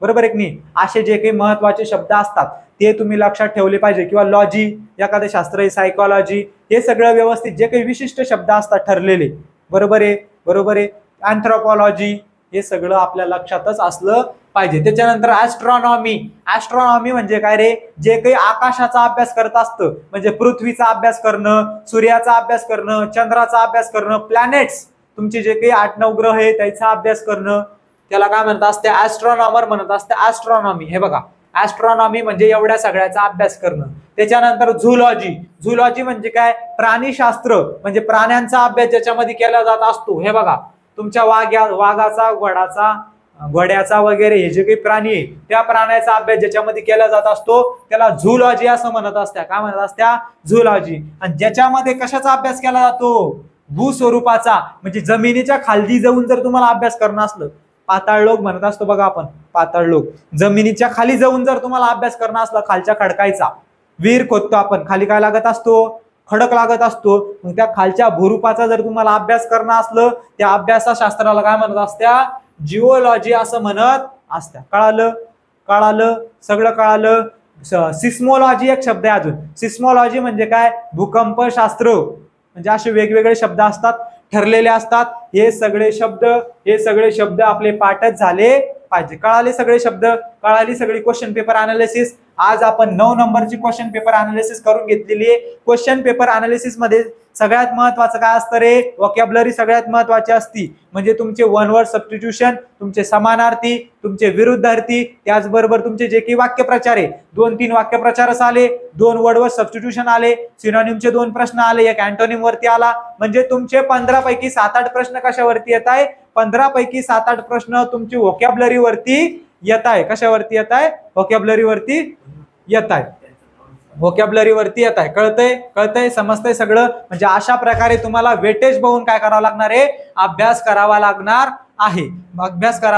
बरोबर आहे की नाही. असे जे काही महत्वाचे शब्द असतात ते तुम्ही लक्षात ठेवले पाहिजे. किंवा लॉजी एखादं शास्त्र आहे, सायकॉलॉजी, हे सगळं व्यवस्थित जे काही विशिष्ट शब्द असतात ठरलेले, बरोबर आहे. अँथ्रोपॉलॉजी, हे सगळं आपल्या लक्षातच असलं पाहिजे. त्याच्यानंतर ऍस्ट्रॉनॉमी म्हणजे काय रे? जे काही आकाशाचा अभ्यास करत असतं, म्हणजे पृथ्वीचा अभ्यास करणं, सूर्याचा अभ्यास करणं, चंद्राचा अभ्यास करणं, प्लॅनेट्स, तुमचे जे काही 8-9 ग्रह आहे त्याचा अभ्यास करणं, त्याला काय म्हणत असते? ऍस्ट्रॉनॉमर म्हणत असते. ऍस्ट्रॉनॉमी, हे बघा, ऍस्ट्रॉनॉमी म्हणजे एवढ्या सगळ्याचा अभ्यास करणं. त्याच्यानंतर झुलॉजी म्हणजे काय? प्राणीशास्त्र, म्हणजे प्राण्यांचा अभ्यास ज्याच्यामध्ये केला जात असतो. हे बघा, तुमच्या वाघाचा, घोड्याचा वगैरे हे जे काही प्राणी आहे त्या प्राण्याचा अभ्यास ज्याच्यामध्ये केला जात असतो त्याला झुलॉजी असं म्हणत असत्या. काय म्हणत असत्या? झुलॉजी. आणि ज्याच्यामध्ये कशाचा अभ्यास केला जातो? भूस्वरूपाचा, म्हणजे जमिनीच्या खाली जाऊन जर तुम्हाला अभ्यास करणं असलं, पाताळलोक म्हणत असतो बघा आपण, पाताळलोक, जमिनीच्या खाली जाऊन जर तुम्हाला अभ्यास करणं असलं, खालच्या खडकायचा, विहीर खोदतो आपण, खाली काय लागत असतो? खडक लागत असतो. मग त्या खालच्या भूरूपाचा जर तुम्हाला अभ्यास करणं असलं, त्या अभ्यासा शास्त्राला काय म्हणत असत्या? जिओलॉजी असं म्हणत असत्या. कळालं, सगळं कळालं. सिस्मोलॉजी एक शब्द आहे अजून. सिस्मोलॉजी म्हणजे काय? भूकंप शास्त्र. म्हणजे असे वेगवेगळे शब्द असतात, ठरलेले असतात. हे सगळे शब्द आपले पाठच झाले पाहिजे. कळाले सगळे शब्द, कळाली सगळी क्वेश्चन पेपर अनालिसिस. आज आपण 9 नंबरची क्वेश्चन पेपर अनालिसिस करून घेतलेली आहे. क्वेश्चन पेपर अनालिसिस मध्ये सगळ्यात महत्वाचं काय असतं रे? व्होकॅब्युलरी सगळ्यात महत्वाची असती. म्हणजे तुमचे वन वर्ड सबस्टिट्यूशन, तुमचे समानार्थी, तुमचे विरुद्धार्थी, त्याचबरोबर तुमचे जे काही वाक्यप्रचार आहे, 2-3 वाक्यप्रचारच आले, 2 वर्डवर सबस्टिट्यूशन आले, सिनोनिमचे 2 प्रश्न आले, एक अँटोनिम वरती आला. म्हणजे तुमचे 15 पैकी 7-8 प्रश्न कशावरती येत आहे? 15 पैकी 7-8 प्रश्न तुमची व्होकॅब्युलरी वरती येत आहे. कशावरती येत आहे? व्होकॅब्युलरी वरती येत आहे. कळतंय, समजतंय सगळं. म्हणजे अशा प्रकारे तुम्हाला वेटेज बघून काय करावं लागणार आहे? अभ्यास करावा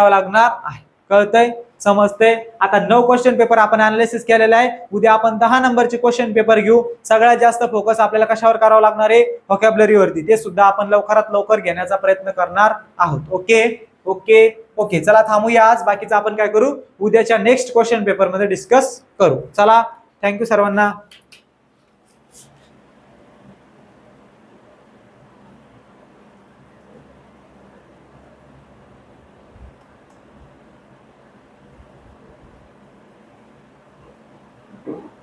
लागणार आहे. कळतंय, समजतंय. आता 9 क्वेश्चन पेपर आपण अनालिसिस केलेला आहे. उद्या आपण 10 नंबरचे क्वेश्चन पेपर घेऊ. सगळ्यात जास्त फोकस आपल्याला कशावर करावा लागणार आहे? व्होकॅब्युलरी वरती. ते सुद्धा आपण लवकरात लवकर घेण्याचा प्रयत्न करणार आहोत. ओके, चला थांबूया आज. बाकीचं आपण काय करू? उद्याच्या नेक्स्ट क्वेश्चन पेपर मध्ये डिस्कस करू. चला, थँक्यू सर्वांना. Thank you.